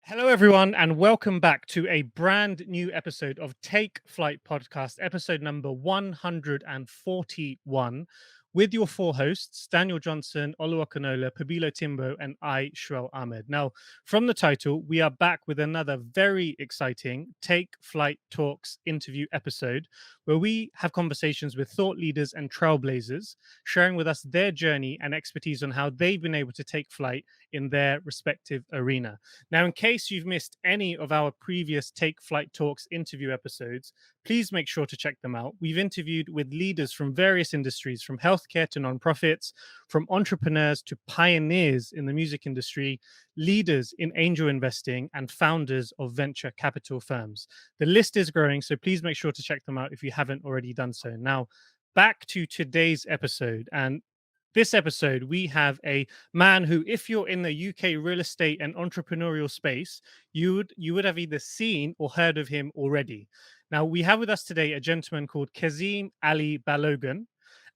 Hello, everyone, and welcome back to a brand new episode of Take Flight Podcast, episode number 141, with your four hosts, Daniel Johnson, Oluwakanola, Pabilo Timbo, and I, Shuel Ahmed. Now, from the title, we are back with another very exciting Take Flight Talks interview episode where we have conversations with thought leaders and trailblazers, sharing with us their journey and expertise on how they've been able to take flight in their respective arena. Now, in case you've missed any of our previous Take Flight Talks interview episodes, please make sure to check them out. We've interviewed with leaders from various industries, from healthcare to nonprofits, from entrepreneurs to pioneers in the music industry, leaders in angel investing, and founders of venture capital firms. The list is growing, so please make sure to check them out if you haven't already done so. Now, back to today's episode. And this episode, we have a man who, if you're in the UK real estate and entrepreneurial space, you would have either seen or heard of him already. Now, we have with us today a gentleman called Kazy Ali Balogun,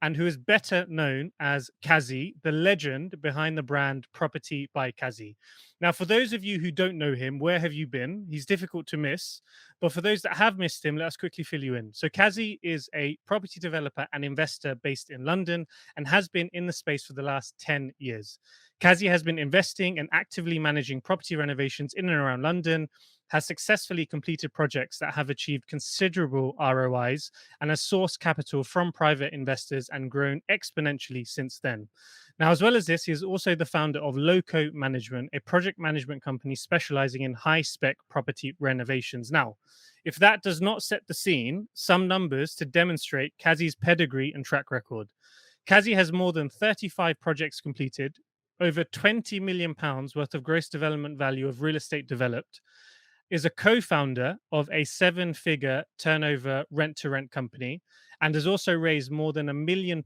and who is better known as Kazy, the legend behind the brand Property by Kazy. Now, for those of you who don't know him, where have you been? He's difficult to miss. But for those that have missed him, let us quickly fill you in. So, Kazy is a property developer and investor based in London and has been in the space for the last 10 years. Kazy has been investing and actively managing property renovations in and around London, has successfully completed projects that have achieved considerable ROIs, and has sourced capital from private investors and grown exponentially since then. Now, as well as this, he is also the founder of Loco Management, a project management company specializing in high spec property renovations. Now, if that does not set the scene, some numbers to demonstrate Kazy's pedigree and track record. Kazy has more than 35 projects completed, over £20 million worth of gross development value of real estate developed, is a co-founder of a seven-figure turnover rent-to-rent company, and has also raised more than £1 million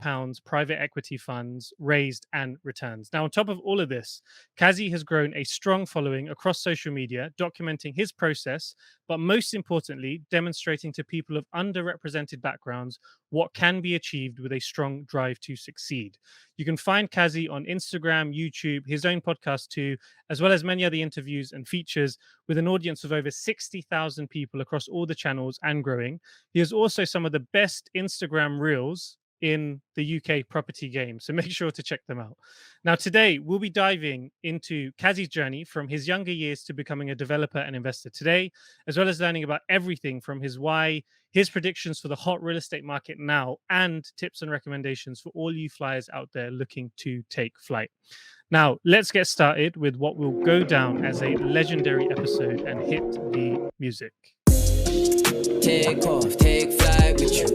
private equity funds raised and returns. Now, on top of all of this, Kazy has grown a strong following across social media, documenting his process, but most importantly, demonstrating to people of underrepresented backgrounds what can be achieved with a strong drive to succeed. You can find Kazy on Instagram, YouTube, his own podcast too, as well as many other interviews and features with an audience of over 60,000 people across all the channels and growing. He has also some of the best Instagram reels in the UK property game, so make sure to check them out. Now, today we'll be diving into Kazy's journey from his younger years to becoming a developer and investor today, as well as learning about everything from his why, his predictions for the hot real estate market now, and tips and recommendations for all you flyers out there looking to take flight. Now, let's get started with what will go down as a legendary episode and hit the music. Take off, take flight with you.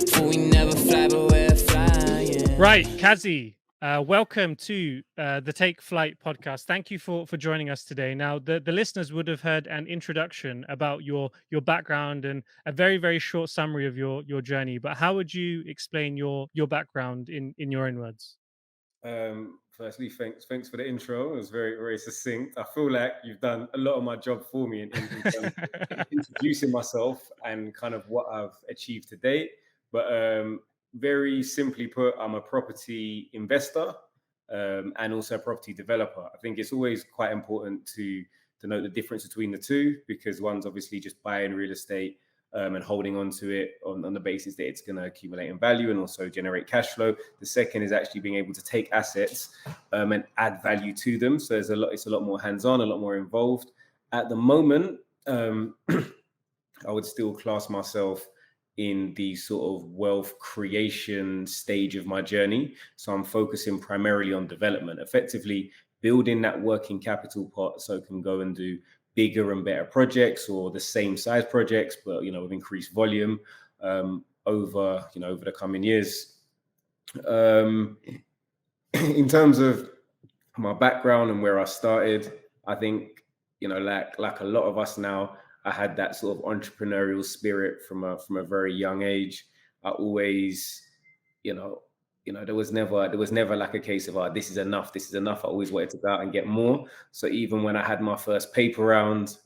For we never fly, but we're flying. Right, Kazy, welcome to the Take Flight podcast. Thank you for joining us today. Now, the listeners would have heard an introduction about your background and a very, very short summary of your journey. But how would you explain your background in your own words? Firstly, thanks for the intro. It was very, very succinct. I feel like you've done a lot of my job for me in terms of introducing myself and kind of what I've achieved to date. But very simply put, I'm a property investor and also a property developer. I think it's always quite important to know the difference between the two, because one's obviously just buying real estate and holding on to it on the basis that it's going to accumulate in value and also generate cash flow. The second is actually being able to take assets and add value to them. So it's a lot more hands-on, a lot more involved. At the moment, I would still class myself in the sort of wealth creation stage of my journey. So I'm focusing primarily on development, effectively building that working capital pot so I can go and do bigger and better projects or the same size projects, but with increased volume over the coming years. In terms of my background and where I started, I think like a lot of us now, I had that sort of entrepreneurial spirit from a very young age. I always, there was never like a case of, this is enough. I always wanted to go out and get more. So even when I had my first paper round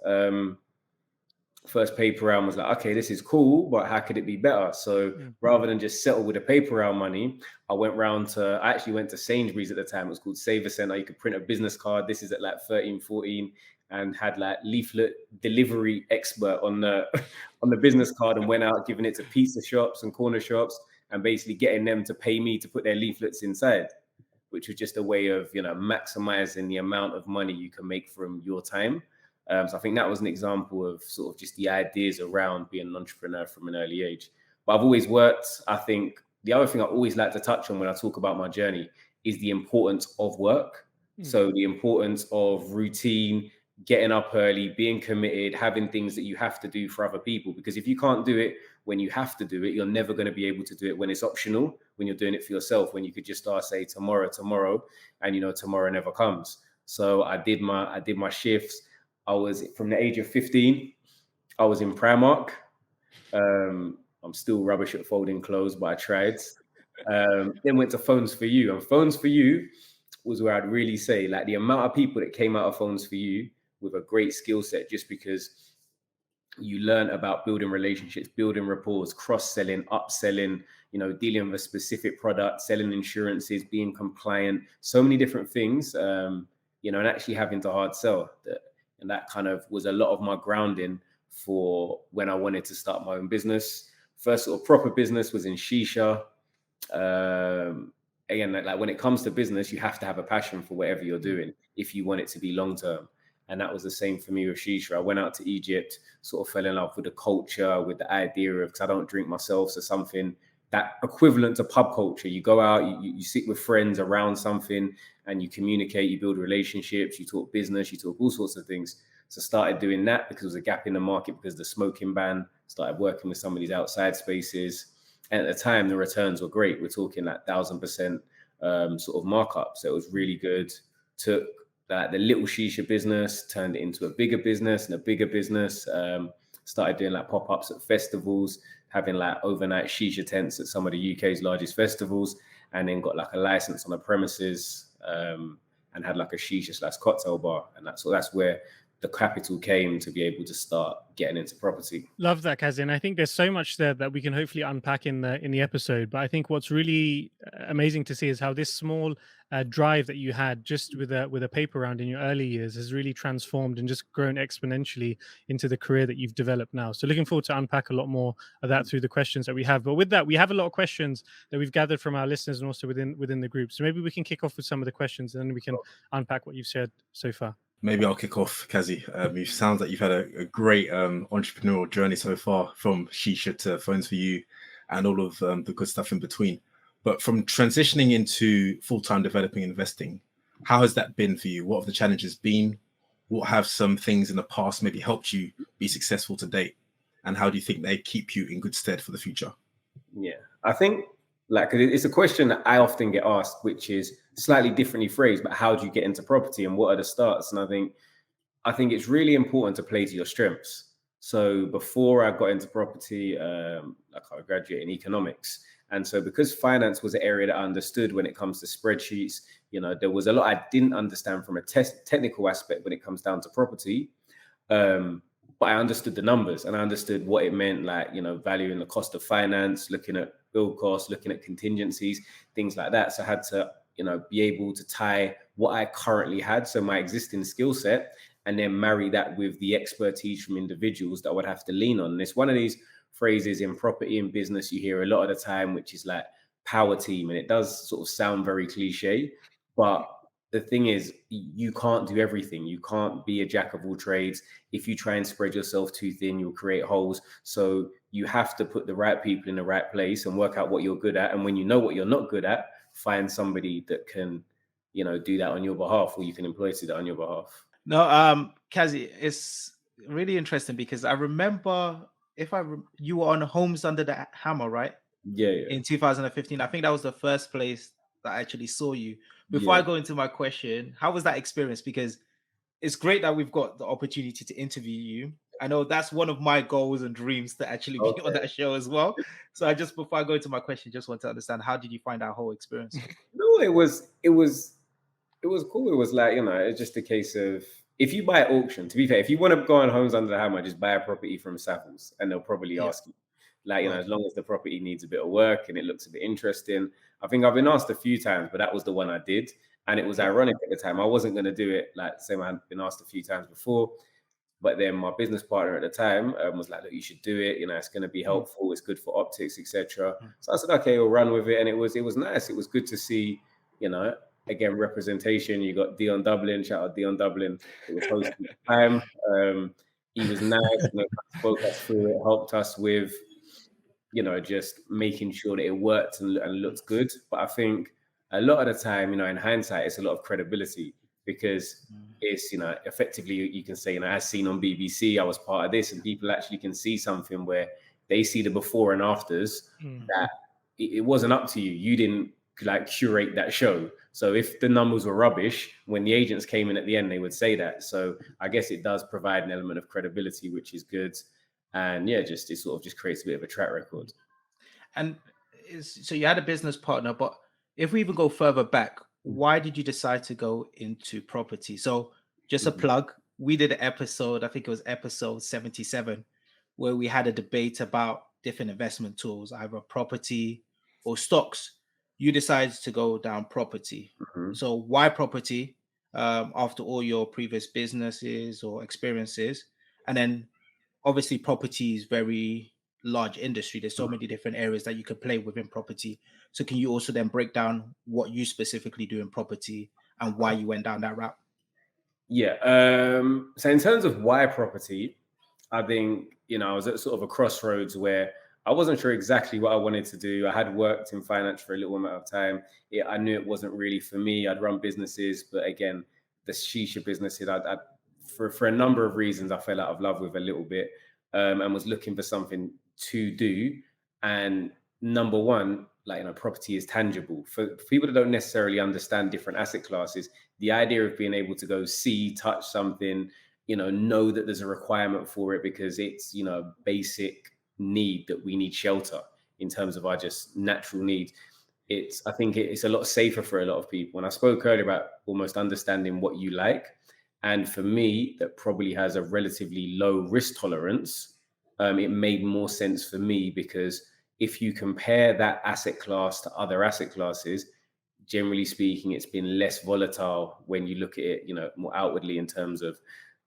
was like, okay, this is cool, but how could it be better? So rather than just settle with the paper round money, I actually went to Sainsbury's at the time. It was called Save a Centre. You could print a business card. This is at like 13, 14. and had like leaflet delivery expert on the on the business card, and went out giving it to pizza shops and corner shops and basically getting them to pay me to put their leaflets inside, which was just a way of, you know, maximizing the amount of money you can make from your time. So I think that was an example of sort of just the ideas around being an entrepreneur from an early age. But I've always worked. I think the other thing I always like to touch on when I talk about my journey is the importance of work. So the importance of routine, getting up early, being committed, having things that you have to do for other people. Because if you can't do it when you have to do it, you're never going to be able to do it when it's optional, when you're doing it for yourself, when you could just start, say, tomorrow, and you know, tomorrow never comes. So I did my shifts. I was from the age of 15, I was in Primark. I'm still rubbish at folding clothes, but I tried. Then went to Phones for You, and Phones for You was where I'd really say, like, the amount of people that came out of Phones for You with a great skill set, just because you learn about building relationships, building rapport, cross-selling, upselling, you know, dealing with a specific product, selling insurances, being compliant, so many different things, you know, and actually having to hard sell. And that kind of was a lot of my grounding for when I wanted to start my own business. First sort of proper business was in shisha. Again, like when it comes to business, you have to have a passion for whatever you're doing if you want it to be long term. And that was the same for me with shisha. I went out to Egypt, sort of fell in love with the culture, with the idea of, because I don't drink myself, so something that equivalent to pub culture. You go out, you sit with friends around something, and you communicate, you build relationships, you talk business, you talk all sorts of things. So started doing that because there was a gap in the market because of the smoking ban. Started working with some of these outside spaces. And at the time, the returns were great. We're talking like 1,000% sort of markup. So it was really good. Took the little shisha business, turned it into a bigger business and a bigger business. Started doing like pop-ups at festivals, having like overnight shisha tents at some of the UK's largest festivals, and then got like a license on the premises, and had like a shisha/cocktail bar. And that's where the capital came to be able to start getting into property. Love that, Kazy. And I think there's so much there that we can hopefully unpack in the episode. But I think what's really amazing to see is how this small drive that you had just with a paper round in your early years has really transformed and just grown exponentially into the career that you've developed now. So looking forward to unpack a lot more of that through the questions that we have. But with that, we have a lot of questions that we've gathered from our listeners and also within the group. So maybe we can kick off with some of the questions and then we can unpack what you've said so far. Maybe I'll kick off, Kazy. It sounds like you've had a great entrepreneurial journey so far, from shisha to Phones for You and all of the good stuff in between. But from transitioning into full-time developing investing, how has that been for you? What have the challenges been? What have some things in the past maybe helped you be successful to date? And how do you think they keep you in good stead for the future? Yeah, I think like it's a question that I often get asked, which is slightly differently phrased, but how do you get into property and what are the starts? And I think it's really important to play to your strengths. So before I got into property, like I graduated in economics. And so because finance was an area that I understood when it comes to spreadsheets, you know, there was a lot I didn't understand from a technical aspect when it comes down to property. But I understood the numbers and I understood what it meant, like, you know, valuing the cost of finance, looking at build costs, looking at contingencies, things like that. So I had to, you know, be able to tie what I currently had, so my existing skill set, and then marry that with the expertise from individuals that I would have to lean on. And it's one of these phrases in property and business you hear a lot of the time, which is like power team. And it does sort of sound very cliche, but the thing is, you can't do everything. You can't be a jack of all trades. If you try and spread yourself too thin, you'll create holes. So you have to put the right people in the right place and work out what you're good at. And when you know what you're not good at, find somebody that can, you know, do that on your behalf, or you can employ to do that on your behalf. No, Kazy, it's really interesting because I remember you were on Homes Under the Hammer, right? Yeah. In 2015. I think that was the first place that I actually saw you. Before I go into my question, how was that experience? Because it's great that we've got the opportunity to interview you. I know that's one of my goals and dreams to actually be on that show as well. So before I go into my question, just want to understand, how did you find that whole experience? No, it was cool. It was like, you know, it's just a case of, if you buy at auction, to be fair, if you want to go on Homes Under the Hammer, just buy a property from Savills and they'll probably ask you. Like, you know, as long as the property needs a bit of work and it looks a bit interesting. I think I've been asked a few times, but that was the one I did. And it was ironic at the time. I wasn't going to do it, like, same, I had been asked a few times before. But then my business partner at the time was like, look, you should do it. You know, it's going to be helpful. It's good for optics, etc. So I said, okay, we'll run with it. And it was nice. It was good to see, you know, again, representation. You got Dion Dublin, shout out Dion Dublin. It was hosting at the time. He was nice, you know, spoke us through it, helped us with, you know, just making sure that it worked and looked good. But I think a lot of the time, you know, in hindsight, it's a lot of credibility, because it's, you know, effectively you can say, you know, as seen on BBC, I was part of this, and people actually can see something where they see the before and afters, that it wasn't up to you. You didn't like curate that show. So if the numbers were rubbish, when the agents came in at the end, they would say that. So I guess it does provide an element of credibility, which is good. And yeah, just it sort of just creates a bit of a track record. And so you had a business partner, but if we even go further back, why did you decide to go into property? So just a plug, we did an episode, I think it was episode 77, where we had a debate about different investment tools, either property or stocks. You decided to go down property. So why property after all your previous businesses or experiences? And then obviously property is very large industry. There's so many different areas that you could play within property. So can you also then break down what you specifically do in property and why you went down that route? Yeah. So in terms of why property, I think, you know, I was at sort of a crossroads where I wasn't sure exactly what I wanted to do. I had worked in finance for a little amount of time. I knew it wasn't really for me. I'd run businesses, but again, the shisha businesses, for a number of reasons, I fell out of love with a little bit, and was looking for something to do. And number one, like, you know, property is tangible. For people that don't necessarily understand different asset classes, the idea of being able to go see, touch something, you know that there's a requirement for it, because it's, you know, basic need that we need shelter in terms of our just natural need. I think it's a lot safer for a lot of people. And I spoke earlier about almost understanding what you like. And for me, that probably has a relatively low risk tolerance. It made more sense for me, because if you compare that asset class to other asset classes, generally speaking, it's been less volatile when you look at it, you know, more outwardly in terms of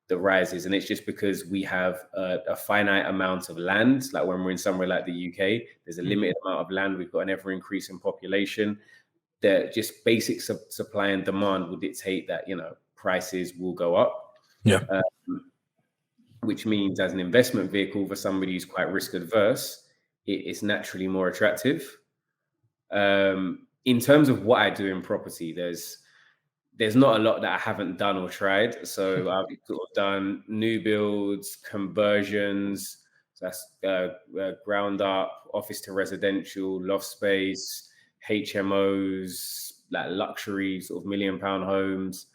the rises. And it's just because we have a finite amount of land. Like when we're in somewhere like the UK, there's a limited amount of land. We've got an ever increasing population. That just basic supply and demand will dictate that, you know, prices will go up. Yeah. Which means as an investment vehicle for somebody who's quite risk adverse, it's naturally more attractive. In terms of what I do in property, there's not a lot that I haven't done or tried. So I've sort of done new builds, conversions, so that's ground up, office to residential, loft space, HMOs, like luxury sort of £1 million homes,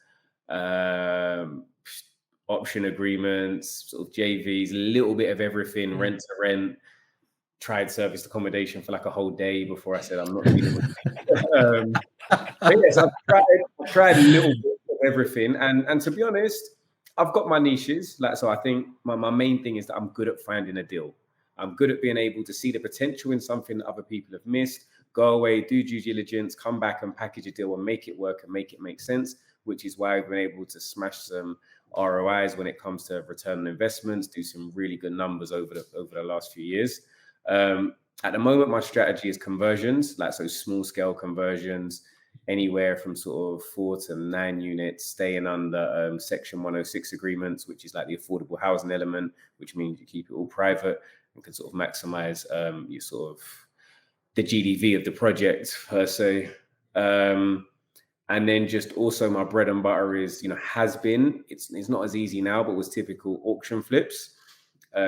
option agreements, sort of JVs, a little bit of everything, rent to rent. Tried serviced accommodation for like a whole day before I said I'm not dealing with it. Yes, I've tried a little bit of everything, and to be honest, I've got my niches. Like, so I think my main thing is that I'm good at finding a deal. I'm good at being able to see the potential in something that other people have missed, go away, do due diligence, come back and package a deal and make it work and make it make sense, which is why we've been able to smash some ROIs when it comes to return on investments, do some really good numbers over the last few years. At the moment, my strategy is conversions, like so small scale conversions, anywhere from sort of 4 to 9 units, staying under Section 106 agreements, which is like the affordable housing element, which means you keep it all private and can sort of maximize your sort of the GDV of the project per se. And then just also my bread and butter is, you know, it's not as easy now, but was typical auction flips.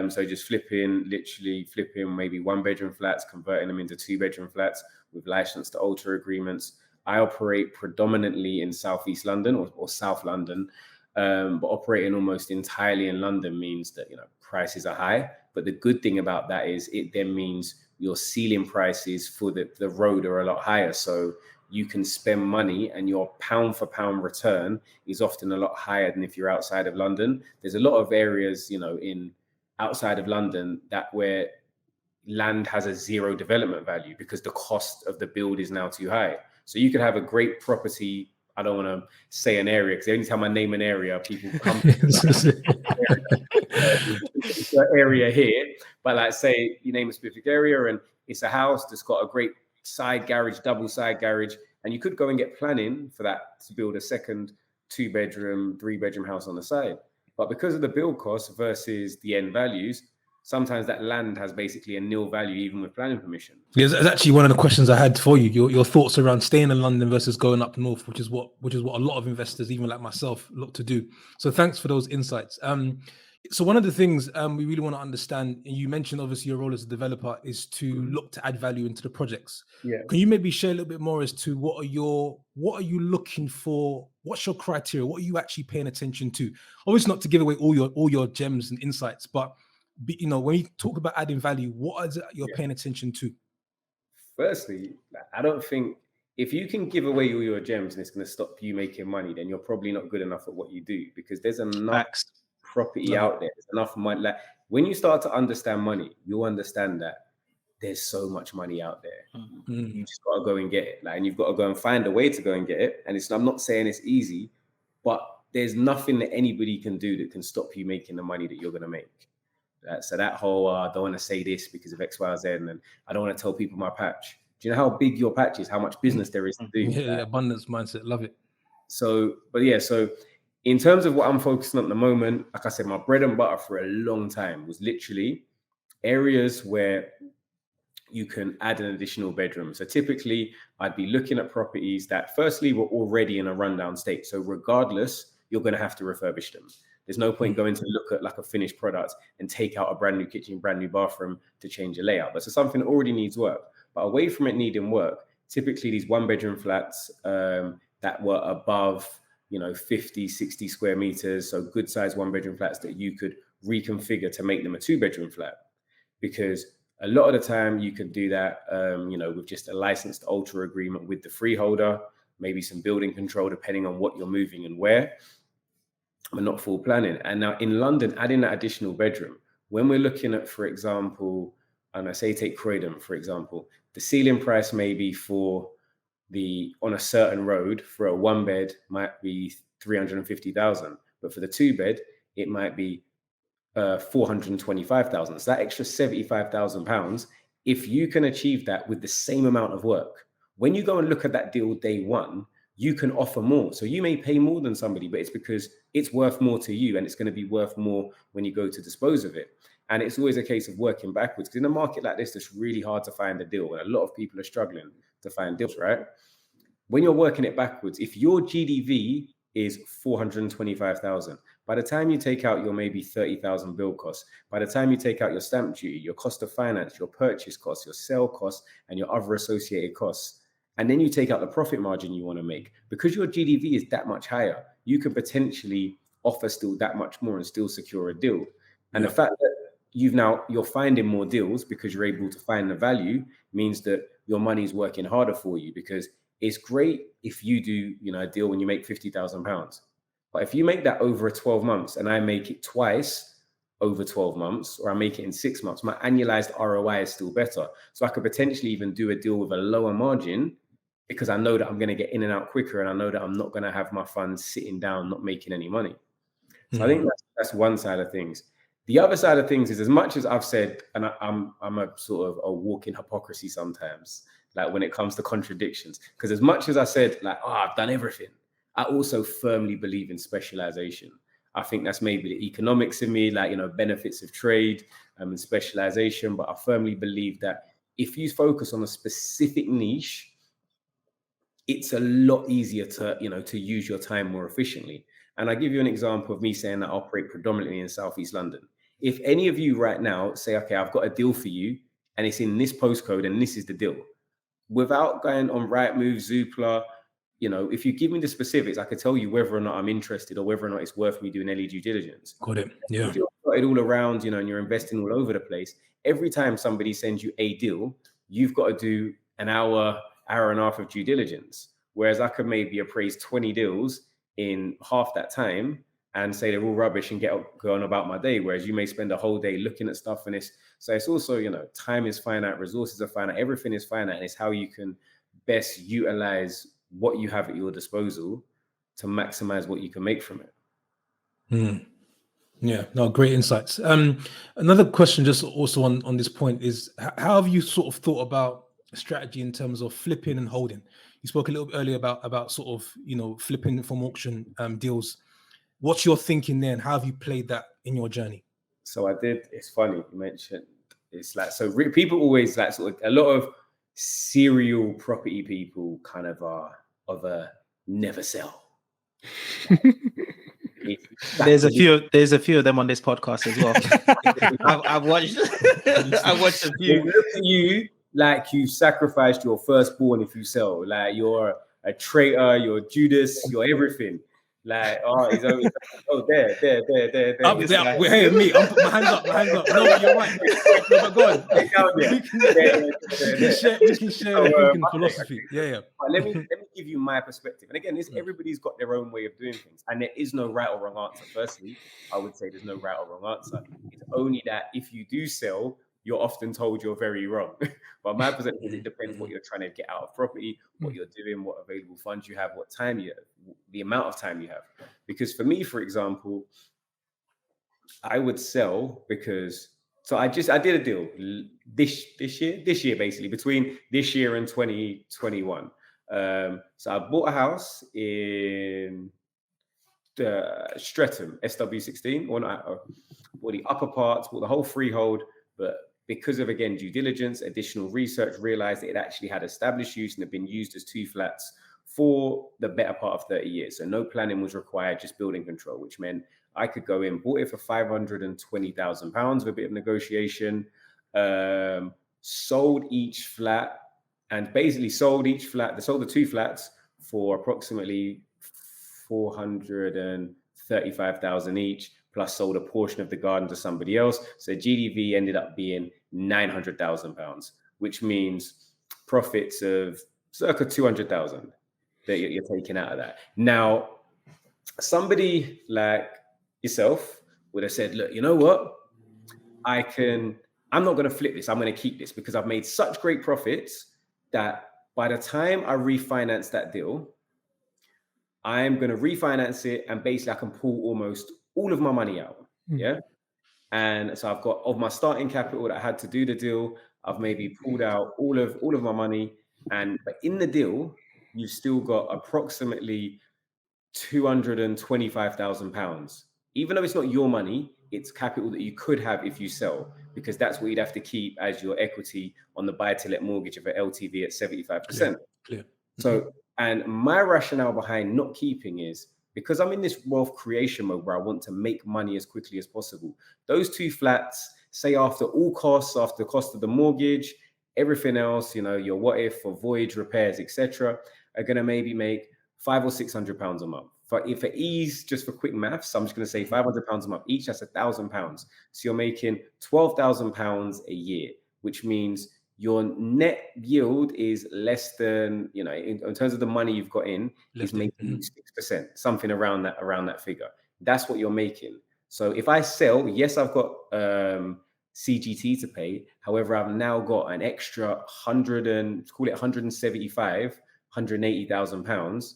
So just literally flipping maybe 1-bedroom flats, converting them into 2-bedroom flats with license to alter agreements. I operate predominantly in Southeast London or South London, but operating almost entirely in London means that, you know, prices are high. But the good thing about that is it then means your ceiling prices for the road are a lot higher. So you can spend money and your pound for pound return is often a lot higher than if you're outside of London. There's a lot of areas, you know, outside of London where land has a zero development value because the cost of the build is now too high. So you could have a great property I don't want to say an area because every time I name an area, people come to the area here. But like say you name a specific area and it's a house that's got a great side garage, double side garage, and you could go and get planning for that to build a second 2-bedroom, 3-bedroom house on the side. But because of the build cost versus the end values, sometimes that land has basically a nil value even with planning permission. Yeah, that's actually one of the questions I had for you. Your thoughts around staying in London versus going up north, which is what a lot of investors, even like myself, look to do. So thanks for those insights. So one of the things we really want to understand, and you mentioned obviously your role as a developer is to look to add value into the projects. Yeah. Can you maybe share a little bit more as to what are you looking for? What's your criteria? What are you actually paying attention to? Obviously not to give away all your gems and insights, but when you talk about adding value, what is it you're paying attention to? Firstly, I don't think if you can give away all your gems and it's going to stop you making money, then you're probably not good enough at what you do, because there's enough property out there. There's enough money. Like when you start to understand money, you'll understand that there's so much money out there. You just got to go and get it. And you've got to go and find a way to go and get it. And I'm not saying it's easy, but there's nothing that anybody can do that can stop you making the money that you're going to make. So that whole, I don't want to say this because of X, Y, Z, and I don't want to tell people my patch. Do you know how big your patch is? How much business there is to do? Yeah, abundance mindset. Love it. So in terms of what I'm focusing on at the moment, like I said, my bread and butter for a long time was literally areas where you can add an additional bedroom. So typically I'd be looking at properties that firstly were already in a rundown state. So regardless, you're going to have to refurbish them. There's no point going to look at like a finished product and take out a brand new kitchen, brand new bathroom to change a layout. But so something that already needs work. But away from it needing work, typically these 1-bedroom flats that were above 50, 60 square meters. So good size 1-bedroom flats that you could reconfigure to make them a 2-bedroom flat. Because a lot of the time you can do that, with just a licensed alter agreement with the freeholder, maybe some building control, depending on what you're moving and where, but not full planning. And now in London, adding that additional bedroom, when we're looking at, for example, and I say take Croydon, for example, the ceiling price maybe for on a certain road for a 1-bed might be 350,000, but for the 2-bed, it might be 425,000. So that extra 75,000 pounds, if you can achieve that with the same amount of work, when you go and look at that deal day one, you can offer more. So you may pay more than somebody, but it's because it's worth more to you and it's going to be worth more when you go to dispose of it. And it's always a case of working backwards, because in a market like this, it's really hard to find a deal. And a lot of people are struggling to find deals, right? When you're working it backwards, if your GDV is 425,000, by the time you take out your maybe 30,000 build costs, by the time you take out your stamp duty, your cost of finance, your purchase costs, your sale costs, and your other associated costs, and then you take out the profit margin you want to make, because your GDV is that much higher, you could potentially offer still that much more and still secure a deal. And the fact that you're finding more deals because you're able to find the value means that your money is working harder for you, because it's great if you do, a deal when you make 50,000 pounds. But if you make that over 12 months and I make it twice over 12 months, or I make it in 6 months, my annualized ROI is still better. So I could potentially even do a deal with a lower margin, because I know that I'm going to get in and out quicker, and I know that I'm not going to have my funds sitting down, not making any money. So I think that's one side of things. The other side of things is, as much as I've said, and I'm a sort of a walking hypocrisy sometimes, like when it comes to contradictions, because as much as I said, I've done everything, I also firmly believe in specialization. I think that's maybe the economics in me, benefits of trade and specialization. But I firmly believe that if you focus on a specific niche, it's a lot easier to use your time more efficiently. And I give you an example of me saying that I operate predominantly in Southeast London. If any of you right now say, okay, I've got a deal for you and it's in this postcode and this is the deal, without going on Rightmove, Zoopla, if you give me the specifics, I could tell you whether or not I'm interested or whether or not it's worth me doing any due diligence. Got it. Yeah. If you're it all around, and you're investing all over the place, every time somebody sends you a deal, you've got to do an hour and a half of due diligence. Whereas I could maybe appraise 20 deals in half that time and say they're all rubbish and go on about my day. Whereas you may spend a whole day looking at stuff, and it's also, time is finite, resources are finite, everything is finite, and it's how you can best utilize what you have at your disposal to maximize what you can make from it. Yeah, no, great insights. Another question just also on this point is, how have you sort of thought about strategy in terms of flipping and holding? You spoke a little bit earlier about sort of, flipping from auction deals. What's your thinking there, and how have you played that in your journey? So it's funny you mentioned, it's like, so people always like sort of, a lot of serial property people kind of are of a never sell. There's a few of them on this podcast as well. I've watched a few. Look at you, like you sacrificed your firstborn if you sell. Like you're a traitor, you're Judas, you're everything. Like, he's there. Hey, me, I'm putting my hands up. No, but you're right. No, but go on. We can share thinking philosophy. Yeah. But let me give you my perspective. And again, everybody's got their own way of doing things, and there is no right or wrong answer. Firstly, I would say there's no right or wrong answer. It's only that if you do sell, you're often told you're very wrong. But my perspective is, it depends what you're trying to get out of property, what you're doing, what available funds you have, what time you have, the amount of time you have. Because for me, for example, I would sell because, so I did a deal this year, basically between this year and 2021. So I bought a house in Streatham, SW16, bought the upper parts, bought the whole freehold, but because of, again, due diligence, additional research, realized that it actually had established use and had been used as 2 flats for the better part of 30 years. So no planning was required, just building control, which meant I could go in, bought it for £520,000 with a bit of negotiation, sold each flat, and basically sold the 2 flats for approximately 435,000 each, plus sold a portion of the garden to somebody else. So GDV ended up being £900,000, which means profits of circa 200,000 that you're taking out of that. Now, somebody like yourself would have said, look, you know what? I'm not going to flip this. I'm going to keep this because I've made such great profits that by the time I refinance that deal, I'm going to refinance it and basically I can pull almost all of my money out. Yeah. And so I've got, of my starting capital that I had to do the deal, I've maybe pulled out all of my money. But in the deal, you've still got approximately £225,000. Even though it's not your money, it's capital that you could have if you sell, because that's what you'd have to keep as your equity on the buy-to-let mortgage of an LTV at 75%. Clear. So, and my rationale behind not keeping is because I'm in this wealth creation mode where I want to make money as quickly as possible. Those 2 flats, say after all costs, after the cost of the mortgage, everything else, your what if for voyage repairs, etc., are going to maybe make £500 or £600 a month. For ease, just for quick maths, I'm just going to say £500 a month each. That's £1,000. So you're making £12,000 a year, which means your net yield is less than, in terms of the money you've got in, is making 6%, something around that figure. That's what you're making. So if I sell, yes, I've got CGT to pay. However, I've now got an extra £180,000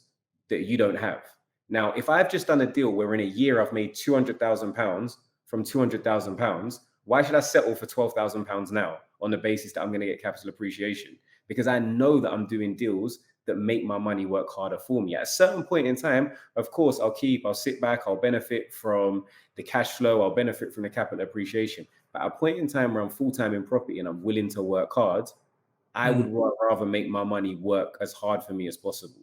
that you don't have. Now, if I've just done a deal where in a year I've made £200,000 from £200,000, why should I settle for £12,000 now on the basis that I'm going to get capital appreciation? Because I know that I'm doing deals that make my money work harder for me. At a certain point in time, of course, I'll sit back, I'll benefit from the cash flow, I'll benefit from the capital appreciation. But at a point in time where I'm full-time in property and I'm willing to work hard, I would rather make my money work as hard for me as possible.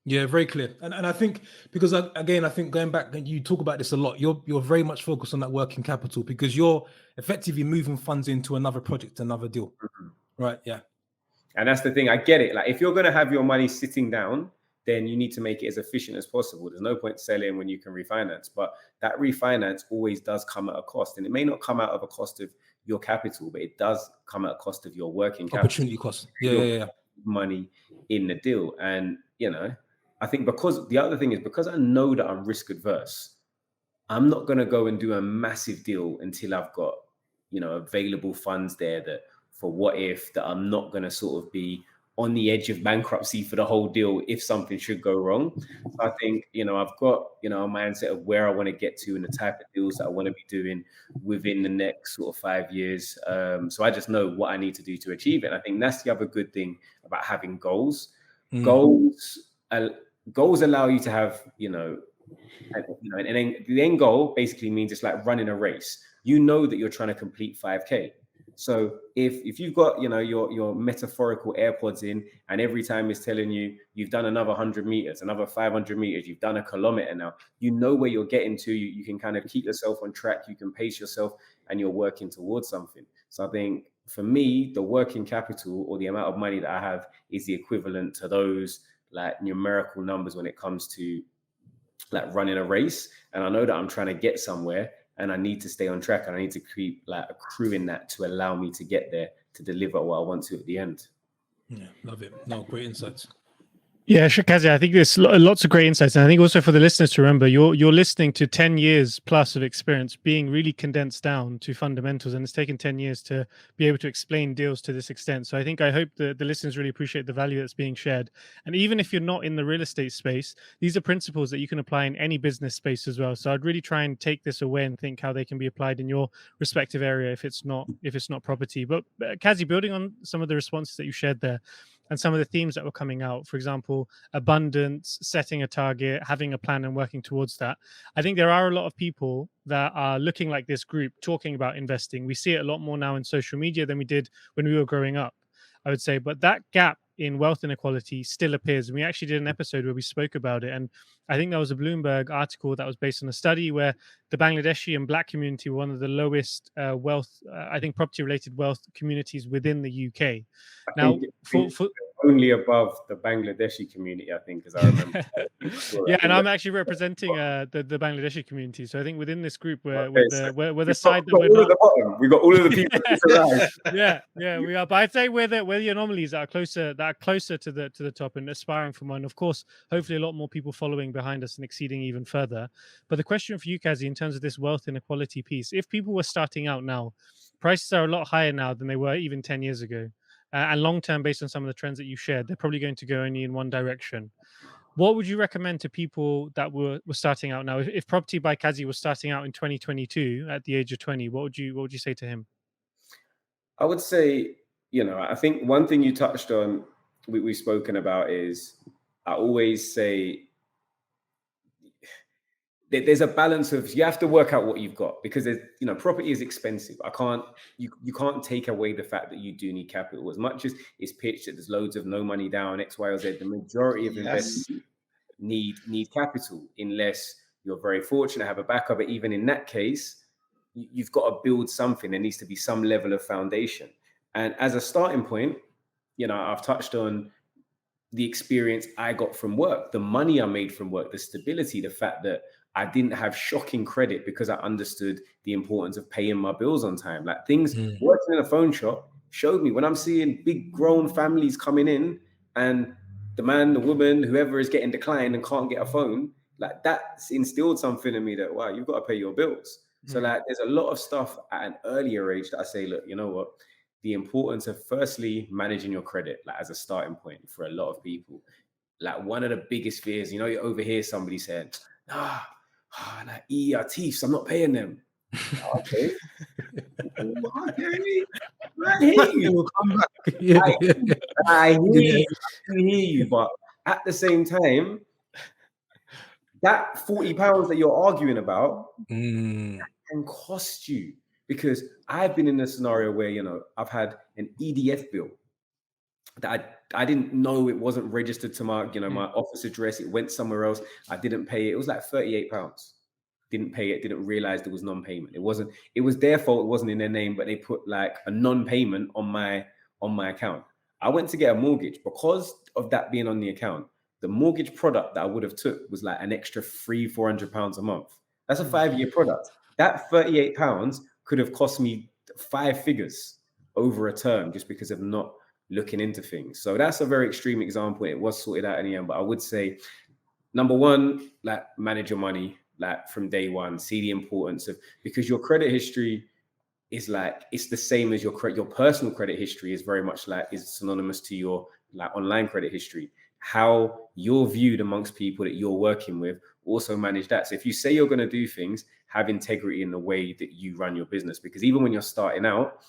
Yeah, very clear. And I think, because again, I think going back, and you talk about this a lot, you're very much focused on that working capital because you're effectively moving funds into another project, another deal. Right. Yeah. And that's the thing. I get it. Like, if you're going to have your money sitting down, then you need to make it as efficient as possible. There's no point selling when you can refinance, but that refinance always does come at a cost. And it may not come out of a cost of your capital, but it does come at a cost of your working capital. Opportunity cost. Yeah. Money in the deal. And, I think because the other thing is, because I know that I'm risk adverse, I'm not going to go and do a massive deal until I've got, available funds there that for what if, that I'm not going to sort of be on the edge of bankruptcy for the whole deal if something should go wrong. So I think, I've got, a mindset of where I want to get to and the type of deals that I want to be doing within the next sort of 5 years. So I just know what I need to do to achieve it. And I think that's the other good thing about having goals. Goals allow you to have, and then the end goal basically means it's like running a race. You know that you're trying to complete 5K. So if you've got, your metaphorical AirPods in, and every time it's telling you you've done another 100 meters, another 500 meters, you've done a kilometer now, you know where you're getting to, you can kind of keep yourself on track, you can pace yourself, and you're working towards something. So I think for me, the working capital or the amount of money that I have is the equivalent to those like numerical numbers when it comes to like running a race. And I know that I'm trying to get somewhere, and I need to stay on track, and I need to keep like accruing that to allow me to get there, to deliver what I want to at the end. Yeah, love it. No, great insights. Yeah, sure, Kazy, I think there's lots of great insights. And I think also for the listeners to remember, you're listening to 10 years plus of experience being really condensed down to fundamentals. And it's taken 10 years to be able to explain deals to this extent. So I hope the listeners really appreciate the value that's being shared. And even if you're not in the real estate space, these are principles that you can apply in any business space as well. So I'd really try and take this away and think how they can be applied in your respective area if it's not property. But Kazy, building on some of the responses that you shared there, and some of the themes that were coming out, for example, abundance, setting a target, having a plan and working towards that. I think there are a lot of people that are looking like this group talking about investing. We see it a lot more now in social media than we did when we were growing up, I would say. But that gap in wealth inequality still appears. And we actually did an episode where we spoke about it. And I think that was a Bloomberg article that was based on a study where the Bangladeshi and Black community were one of the lowest wealth, I think property-related wealth communities within the UK. Now, for only above the Bangladeshi community, I think, as I remember. Yeah, and I'm actually representing the Bangladeshi community. So I think within this group, we're the side that we're not. We got all of the people. Yeah, we are. But I'd say we're the anomalies that are closer to the top and aspiring for one. Of course, hopefully a lot more people following behind us and exceeding even further. But the question for you, Kazy, in terms of this wealth inequality piece, if people were starting out now, prices are a lot higher now than they were even 10 years ago. And long term, based on some of the trends that you shared, they're probably going to go only in one direction. What would you recommend to people that were starting out now? If Property by Kazy was starting out in 2022 at the age of 20, what would you say to him? I would say, I think one thing you touched on, we've spoken about, is I always say there's a balance of, you have to work out what you've got, because property is expensive. You can't take away the fact that you do need capital. As much as it's pitched that there's loads of no money down, X, Y, or Z, the majority of investors need capital, unless you're very fortunate to have a backup. But even in that case, you've got to build something. There needs to be some level of foundation. And as a starting point, I've touched on the experience I got from work, the money I made from work, the stability, the fact that I didn't have shocking credit because I understood the importance of paying my bills on time. Like things, working in a phone shop showed me, when I'm seeing big grown families coming in and the man, the woman, whoever is getting declined and can't get a phone, like that's instilled something in me that, wow, you've got to pay your bills. So like there's a lot of stuff at an earlier age that I say, look, you know what? The importance of firstly managing your credit, like as a starting point for a lot of people. Like one of the biggest fears, you overhear somebody saying, like thieves, I'm not paying them. Okay. I hear you. I hear you, but at the same time, that £40 that you're arguing about can cost you. Because I've been in a scenario where, I've had an EDF bill that I didn't know it wasn't registered to my, my office address. It went somewhere else. I didn't pay it. It was like £38. Didn't pay it. Didn't realize there was non-payment. It was their fault. It wasn't in their name, but they put like a non-payment on my account. I went to get a mortgage because of that being on the account. The mortgage product that I would have took was like an extra £300-400 a month. That's a 5-year product. That £38 could have cost me 5 figures over a term just because of not looking into things. So that's a very extreme example. It was sorted out in the end, but I would say, number one, like manage your money, like from day one, see the importance of, because your credit history is like, it's the same as your personal credit history is very much like, is synonymous to your like online credit history, how you're viewed amongst people that you're working with. Also manage that. So if you say you're going to do things, have integrity in the way that you run your business, because even when you're starting out,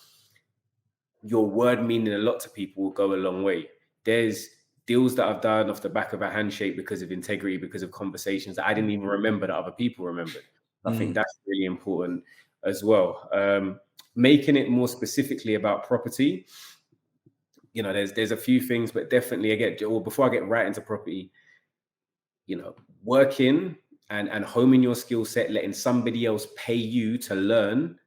your word meaning a lot to people will go a long way. There's deals that I've done off the back of a handshake because of integrity, because of conversations that I didn't even remember that other people remembered. I think that's really important as well. Making it more specifically about property, you know, there's a few things, but definitely before I get right into property, you know, working and homing your skill set, letting somebody else pay you to learn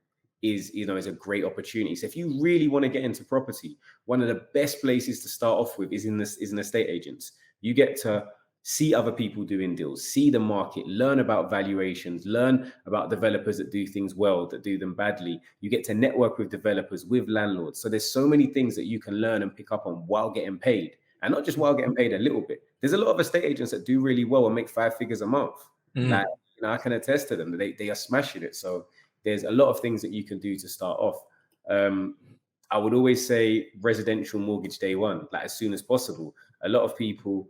is a great opportunity. So if you really want to get into property, one of the best places to start off with is an estate agents. You get to see other people doing deals, see the market, learn about valuations, learn about developers that do things well, that do them badly. You get to network with developers, with landlords. So there's so many things that you can learn and pick up on while getting paid. And not just while getting paid a little bit. There's a lot of estate agents that do really well and make 5 figures a month. Like, you know, I can attest to them. They are smashing it. So there's a lot of things that you can do to start off. I would always say residential mortgage day one, like as soon as possible. A lot of people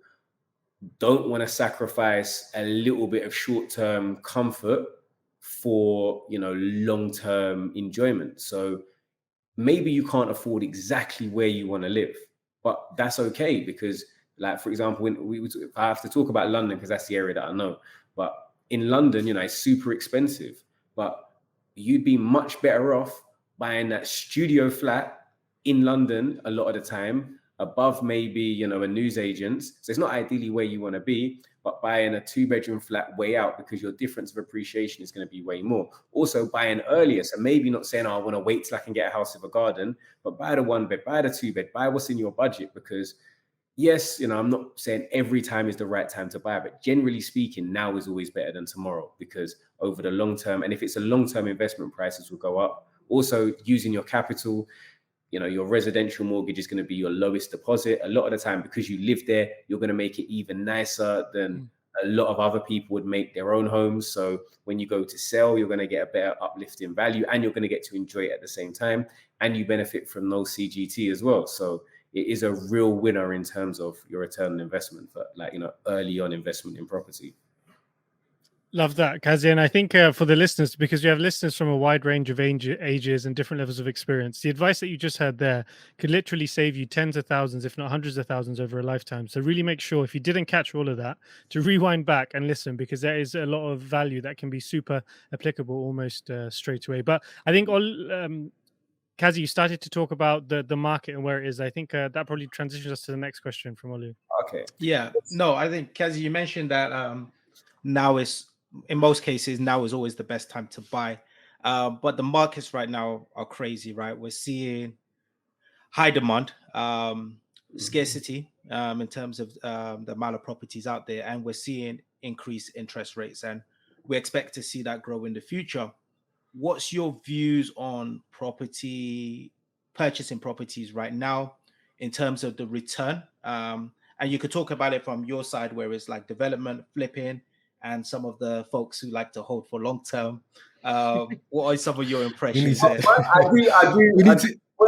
don't want to sacrifice a little bit of short-term comfort for, you know, long-term enjoyment. So maybe you can't afford exactly where you want to live, but that's okay, because, like, for example, I have to talk about London because that's the area that I know. But in London, you know, it's super expensive, but you'd be much better off buying that studio flat in London a lot of the time, above maybe, you know, a newsagent's. So it's not ideally where you want to be, but buying a 2-bedroom flat way out, because your difference of appreciation is going to be way more. Also buying earlier. So maybe not saying, I want to wait till I can get a house with a garden, but buy the 1-bed, buy the 2-bed, buy what's in your budget. Because yes, you know, I'm not saying every time is the right time to buy, but generally speaking, now is always better than tomorrow, because over the long term, and if it's a long-term investment, prices will go up. Also, using your capital, you know, your residential mortgage is going to be your lowest deposit. A lot of the time, because you live there, you're going to make it even nicer than a lot of other people would make their own homes. So when you go to sell, you're going to get a better uplift in value, and you're going to get to enjoy it at the same time. And you benefit from no CGT as well. So it is a real winner in terms of your return on investment for, like, you know, early on investment in property. Love that, Kazy. And I think for the listeners, because we have listeners from a wide range of ages and different levels of experience, the advice that you just heard there could literally save you tens of thousands, if not hundreds of thousands over a lifetime. So really make sure, if you didn't catch all of that, to rewind back and listen, because there is a lot of value that can be super applicable almost straight away. But I think Kazy, you started to talk about the market and where it is. I think that probably transitions us to the next question from Olu. Okay. Yeah. No, I think, Kazy, you mentioned that now is, in most cases, now is always the best time to buy. But the markets right now are crazy, right? We're seeing high demand, scarcity in terms of the amount of properties out there, and we're seeing increased interest rates, and we expect to see that grow in the future. What's your views on purchasing properties right now in terms of the return? And you could talk about it from your side, where it's like development, flipping, and some of the folks who like to hold for long term. What are some of your impressions there? I do.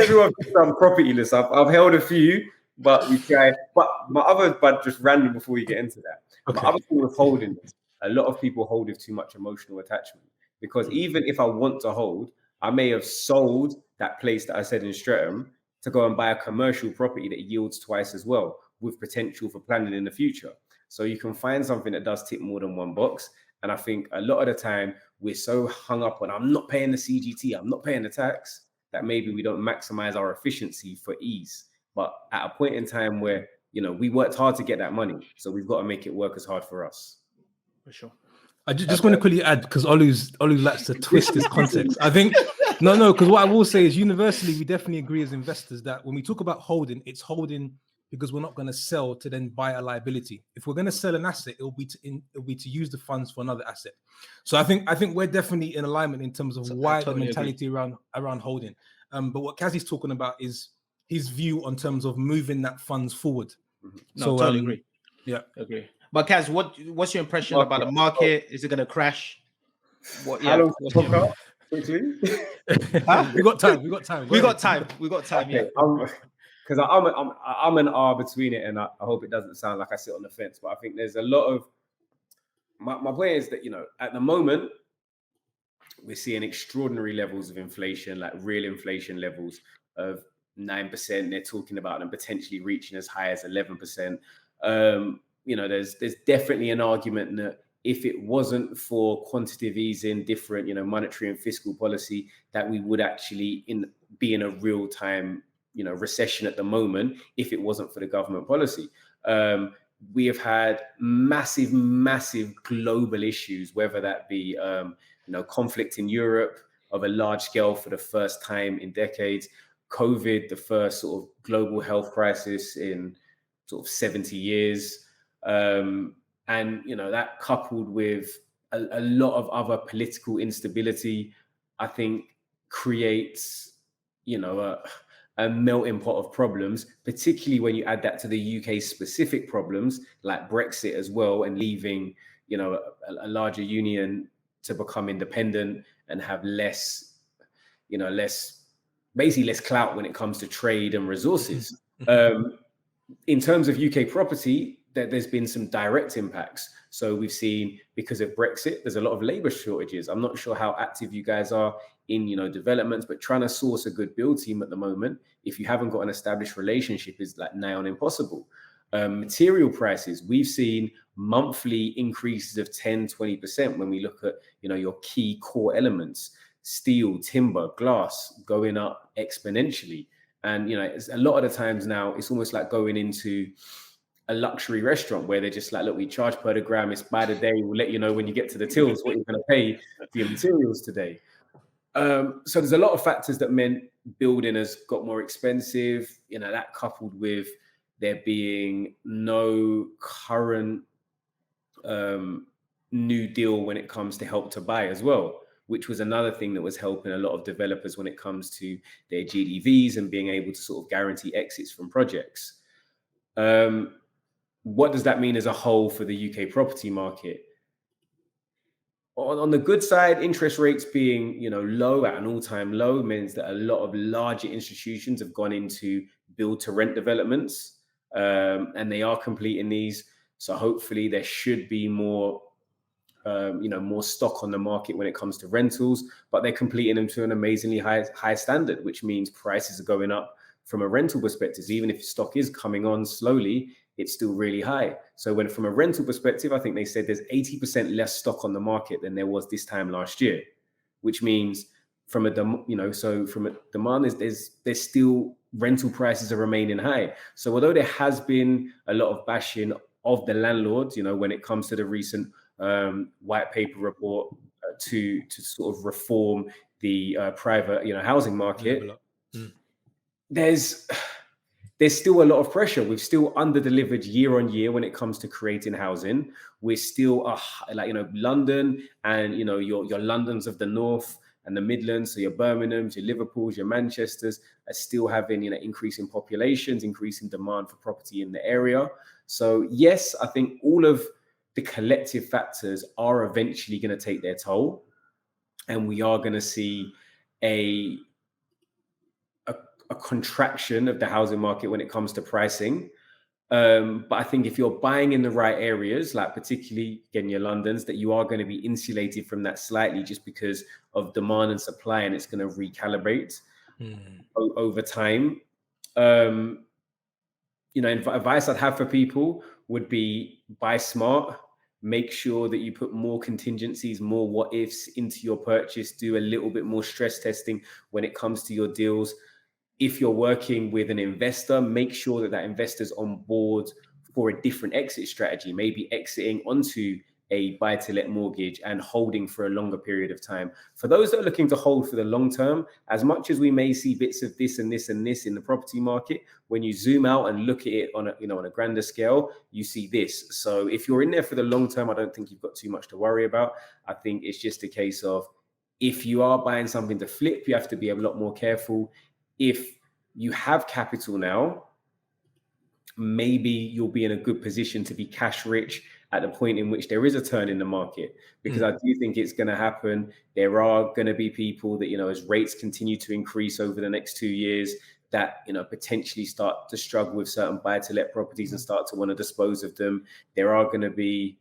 Everyone on property list. I've held a few, but we try. But just random before we get into that. Okay. My other thing with holding, a lot of people hold with too much emotional attachment, because even if I want to hold, I may have sold that place that I said in Streatham to go and buy a commercial property that yields twice as well, with potential for planning in the future. So you can find something that does tick more than one box. And I think a lot of the time we're so hung up on, I'm not paying the CGT, I'm not paying the tax, that maybe we don't maximize our efficiency for ease. But at a point in time where, you know, we worked hard to get that money, so we've got to make it work as hard for us. For sure. I just want to quickly add, because Olu likes to twist his context. I think, because what I will say is, universally, we definitely agree as investors that when we talk about holding, it's holding because we're not going to sell to then buy a liability. If we're going to sell an asset, it'll be to use the funds for another asset. So I think we're definitely in alignment in terms of why the mentality around holding. But what Kazy's talking about is his view on terms of moving that funds forward. No, totally agree. Yeah, agree. But Kaz, what's your impression about the market? Is it going to crash? What? Yeah. Quickly. We got time. We got time. Okay. because I'm an R between it, and I hope it doesn't sound like I sit on the fence, but I think there's a lot of my point is that, you know, at the moment we're seeing extraordinary levels of inflation, like real inflation levels of 9%. They're talking about them potentially reaching as high as 11%. You know, there's definitely an argument that if it wasn't for quantitative easing, different, you know, monetary and fiscal policy, that we would actually be in a real time, you know, recession at the moment if it wasn't for the government policy. We have had massive global issues, whether that be, you know, conflict in Europe of a large scale for the first time in decades, COVID, the first sort of global health crisis in sort of 70 years. And, you know, that coupled with a lot of other political instability, I think creates, you know, a melting pot of problems, particularly when you add that to the UK specific problems like Brexit as well, and leaving, you know, a larger union to become independent and have less, you know, basically less clout when it comes to trade and resources. In terms of UK property, there's been some direct impacts. So we've seen, because of Brexit, there's a lot of labor shortages. I'm not sure how active you guys are in, you know, developments, but trying to source a good build team at the moment, if you haven't got an established relationship, is like nigh on impossible. Material prices, we've seen monthly increases of 10-20% when we look at, you know, your key core elements, steel, timber, glass, going up exponentially. And, you know, it's, a lot of the times now, it's almost like going into a luxury restaurant where they're just like, look, we charge per the gram, it's by the day, we'll let you know when you get to the tills what you're going to pay for your materials today. So there's a lot of factors that meant building has got more expensive, you know, that coupled with there being no current new deal when it comes to Help to Buy as well, which was another thing that was helping a lot of developers when it comes to their GDVs and being able to sort of guarantee exits from projects. What does that mean as a whole for the UK property market? On the good side, interest rates being, you know, low at an all-time low means that a lot of larger institutions have gone into build to rent developments, and they are completing these. So hopefully there should be more, you know, more stock on the market when it comes to rentals, but they're completing them to an amazingly high standard, which means prices are going up from a rental perspective. Even if stock is coming on slowly, it's still really high. So when, from a rental perspective, I think they said there's 80% less stock on the market than there was this time last year, which means from a, you know, so from a demand, there's still rental prices are remaining high. So although there has been a lot of bashing of the landlords, you know, when it comes to the recent white paper report to sort of reform the private, you know, housing market, there's still a lot of pressure. We've still under-delivered year on year when it comes to creating housing. We're still like, you know, London and, you know, your Londons of the North and the Midlands, so your Birminghams, your Liverpools, your Manchesters are still having, you know, increasing populations, increasing demand for property in the area. So yes, I think all of the collective factors are eventually going to take their toll, and we are going to see a contraction of the housing market when it comes to pricing. But I think if you're buying in the right areas, like particularly again your Londons, that you are going to be insulated from that slightly just because of demand and supply, and it's going to recalibrate over time. You know, advice I'd have for people would be buy smart. Make sure that you put more contingencies, more what ifs into your purchase. Do a little bit more stress testing when it comes to your deals. If you're working with an investor, make sure that that investor's on board for a different exit strategy, maybe exiting onto a buy-to-let mortgage and holding for a longer period of time. For those that are looking to hold for the long term, as much as we may see bits of this and this and this in the property market, when you zoom out and look at it on a, you know, on a grander scale, you see this. So if you're in there for the long term, I don't think you've got too much to worry about. I think it's just a case of, if you are buying something to flip, you have to be a lot more careful. If you have capital now, maybe you'll be in a good position to be cash rich at the point in which there is a turn in the market, because I do think it's going to happen. There are going to be people that, you know, as rates continue to increase over the next 2 years, that, you know, potentially start to struggle with certain buy-to-let properties and start to want to dispose of them. There are going to be,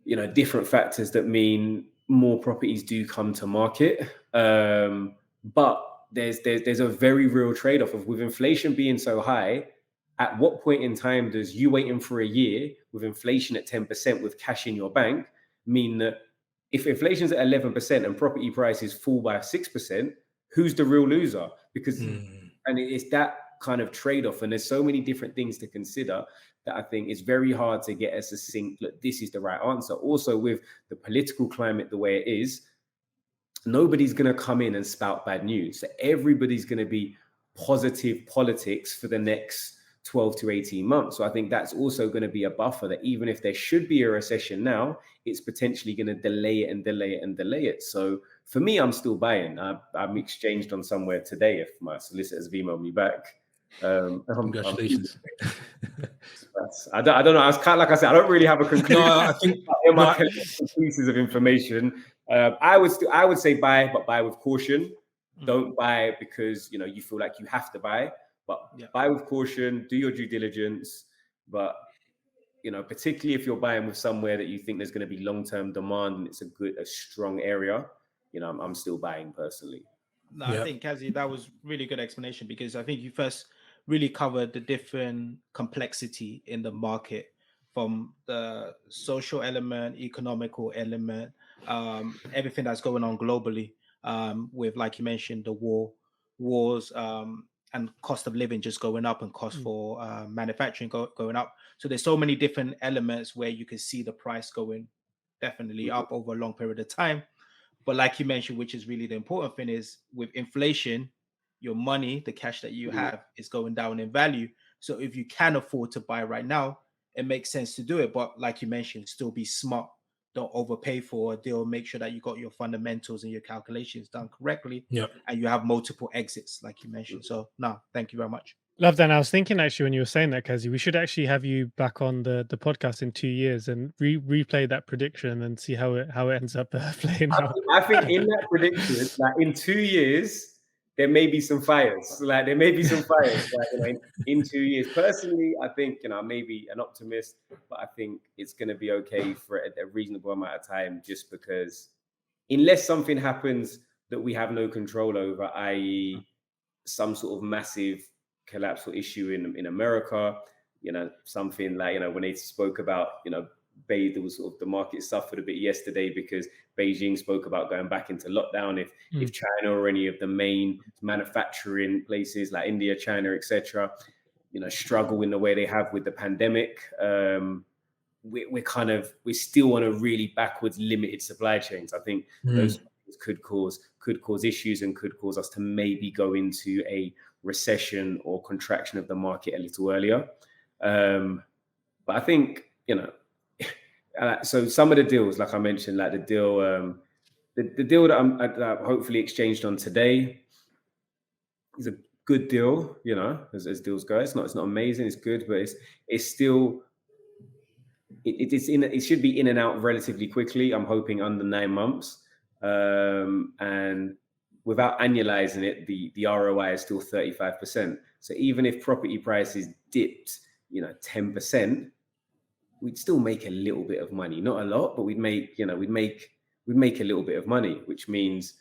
you know, different factors that mean more properties do come to market. But there's a very real trade-off of, with inflation being so high, at what point in time does you waiting for a year with inflation at 10% with cash in your bank mean that if inflation's at 11% and property prices fall by 6%, who's the real loser? Because and it's that kind of trade-off, and there's so many different things to consider that I think it's very hard to get a succinct, look, this is the right answer. Also, with the political climate the way it is, nobody's going to come in and spout bad news. So everybody's going to be positive politics for the next 12 to 18 months. So I think that's also going to be a buffer that even if there should be a recession now, it's potentially going to delay it and delay it and delay it. So for me, I'm still buying. I'm exchanged on somewhere today if my solicitors have emailed me back. Congratulations. I don't know. I was kind of, like I said, I don't really have a conclusion. No, I think in my pieces of information. I would say buy, but buy with caution. Don't buy because, you know, you feel like you have to buy, but buy with caution. Do your due diligence. But, you know, particularly if you're buying with somewhere that you think there's going to be long-term demand and it's a strong area, you know, I'm still buying personally. No, I think, Kazy, that was really good explanation, because I think you first really covered the different complexity in the market, from the social element, economical element, everything that's going on globally, with, like you mentioned, the wars, and cost of living just going up, and cost for manufacturing going up. So there's so many different elements where you can see the price going definitely up over a long period of time. But like you mentioned, which is really the important thing, is with inflation, your money, the cash that you have, is going down in value. So if you can afford to buy right now, it makes sense to do it. But like you mentioned, still be smart. Don't overpay for a deal. Make sure that you got your fundamentals and your calculations done correctly. And you have multiple exits, like you mentioned. So no, thank you very much. Love that. And I was thinking, actually, when you were saying that, Kazy, we should actually have you back on the podcast in 2 years and replay that prediction and see how it ends up playing out. I think in that prediction, like in 2 years, there may be some fires. Like there may be some fires. Like, you know, in 2 years. Personally, I think, you know, maybe an optimist, but I think it's going to be okay for a reasonable amount of time, just because unless something happens that we have no control over, i.e. some sort of massive collapse or issue in America, you know, something like, you know, when they spoke about, you know, there was sort of the market suffered a bit yesterday because Beijing spoke about going back into lockdown. If China or any of the main manufacturing places like India, China, etc., you know, struggle in the way they have with the pandemic, we're still on a really backwards, limited supply chains. I think those could cause issues and could cause us to maybe go into a recession or contraction of the market a little earlier. But I think, you know, so some of the deals, like I mentioned, like the deal that I'm hopefully exchanged on today is a good deal, you know, as deals go. It's not amazing, it's good, but it's still it should be in and out relatively quickly. I'm hoping under 9 months. And without annualizing it, the ROI is still 35%. So even if property prices dipped, you know, 10%, we'd still make a little bit of money. Not a lot, but we'd make a little bit of money, which means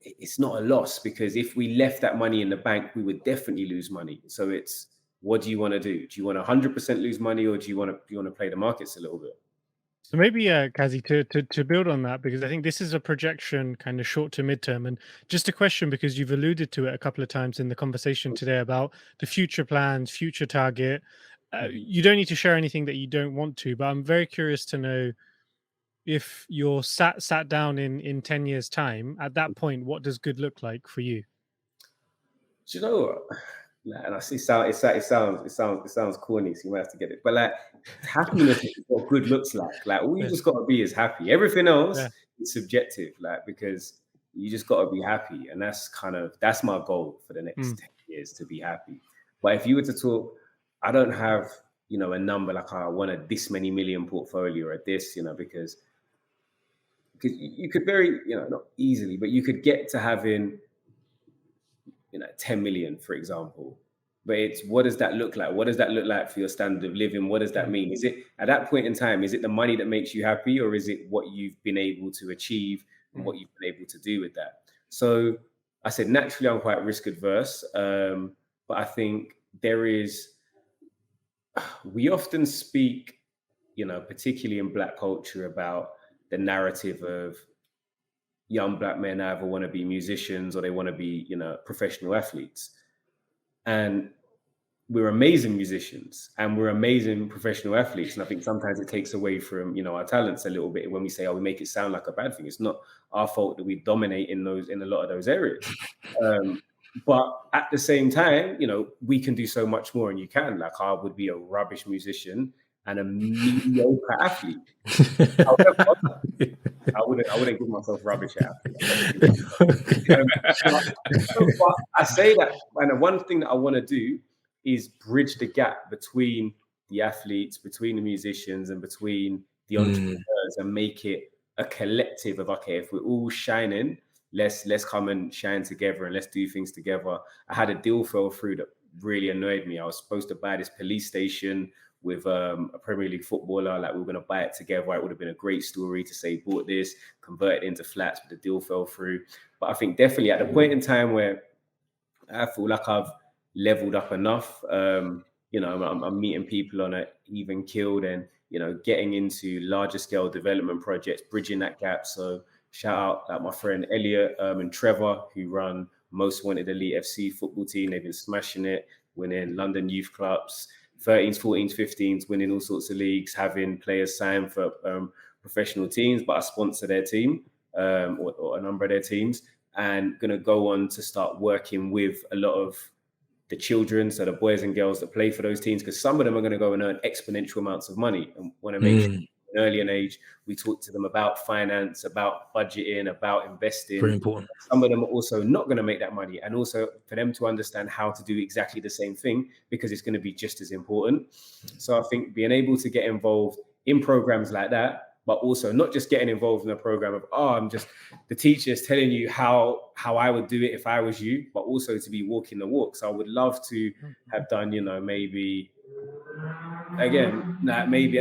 it's not a loss, because if we left that money in the bank, we would definitely lose money. So it's, what do you want to do? Do you want to 100% lose money, or do you want to play the markets a little bit? So maybe, Kazy, to build on that, because I think this is a projection kind of short to midterm, and just a question, because you've alluded to it a couple of times in the conversation today about the future plans, future target. You don't need to share anything that you don't want to, but I'm very curious to know, if you're sat down in 10 years time, at that point, what does good look like for you? Do you know what? Like, and it sounds corny, so you might have to get it. But like, happiness is what good looks like. Like, all you just got to be is happy. Everything else is subjective, like, because you just got to be happy, and that's my goal for the next 10 years, to be happy. But if you were to talk, I don't have, you know, a number like, I want a this many million portfolio or this, you know, because you could very, you know, not easily, but you could get to having 10 million, for example. But it's, what does that look like? What does that look like for your standard of living? What does that mean? Is it, at that point in time, is it the money that makes you happy, or is it what you've been able to achieve and what you've been able to do with that? So I said, naturally, I'm quite risk adverse. But I think we often speak, particularly in Black culture, about the narrative of young Black men either want to be musicians or they want to be, professional athletes. And we're amazing musicians and we're amazing professional athletes. And I think sometimes it takes away from, our talents a little bit when we say, we make it sound like a bad thing. It's not our fault that we dominate in a lot of those areas. But at the same time, we can do so much more, and you can. Like, I would be a rubbish musician and a mediocre athlete. However, I wouldn't give myself rubbish at athlete. But I say that, and one thing that I want to do is bridge the gap between the athletes, between the musicians, and between the entrepreneurs, and make it a collective of, okay, if we're all shining, let's come and shine together and let's do things together. I had a deal fell through that really annoyed me. I was supposed to buy this police station with a Premier League footballer. Like, we were going to buy it together. It would have been a great story to say, bought this, convert it into flats, but the deal fell through. But I think definitely at the point in time where I feel like I've leveled up enough, I'm meeting people on an even keel, and, getting into larger scale development projects, bridging that gap. So shout out like my friend Elliot and Trevor, who run Most Wanted Elite FC football team. They've been smashing it, winning London youth clubs, 13s, 14s, 15s, winning all sorts of leagues, having players sign for professional teams. But I sponsor their team or a number of their teams, and going to go on to start working with a lot of the children, so the boys and girls that play for those teams, because some of them are going to go and earn exponential amounts of money, and want to make sure early in age we talk to them about finance, about budgeting, about investing. Very important. Some of them are also not going to make that money, and also for them to understand how to do exactly the same thing, because it's going to be just as important. So I think being able to get involved in programs like that, but also not just getting involved in a program of, I'm just the teachers telling you how I would do it if I was you, but also to be walking the walk. So I would love to have done, maybe at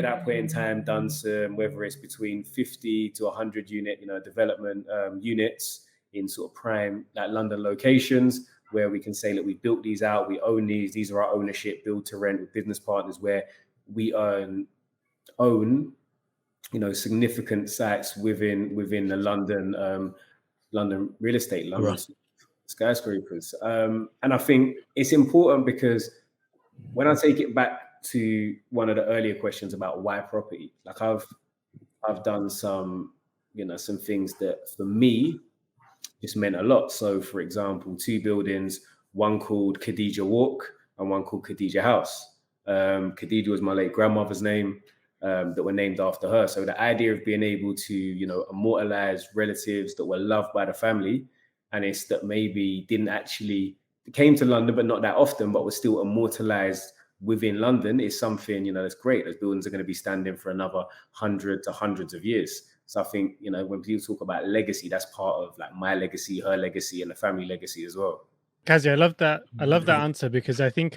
that point in time, done some, whether it's between 50 to 100 unit, development units in sort of prime, like London locations, where we can say that we built these out, we own these are our ownership, build to rent with business partners, where we own significant sites within the London real estate, London skyscrapers. And I think it's important, because when I take it back to one of the earlier questions about why property, like I've done some things that for me just meant a lot. So for example, 2 buildings, one called Khadija Walk and one called Khadija House. Khadija was my late grandmother's name. That were named after her. So the idea of being able to, immortalize relatives that were loved by the family, and it's that maybe came to London, but not that often, but was still immortalized within London, is something, that's great. Those buildings are going to be standing for another 100 to hundreds of years. So I think, when people talk about legacy, that's part of like my legacy, her legacy, and the family legacy as well. Kazy, I love that. I love that answer, because I think,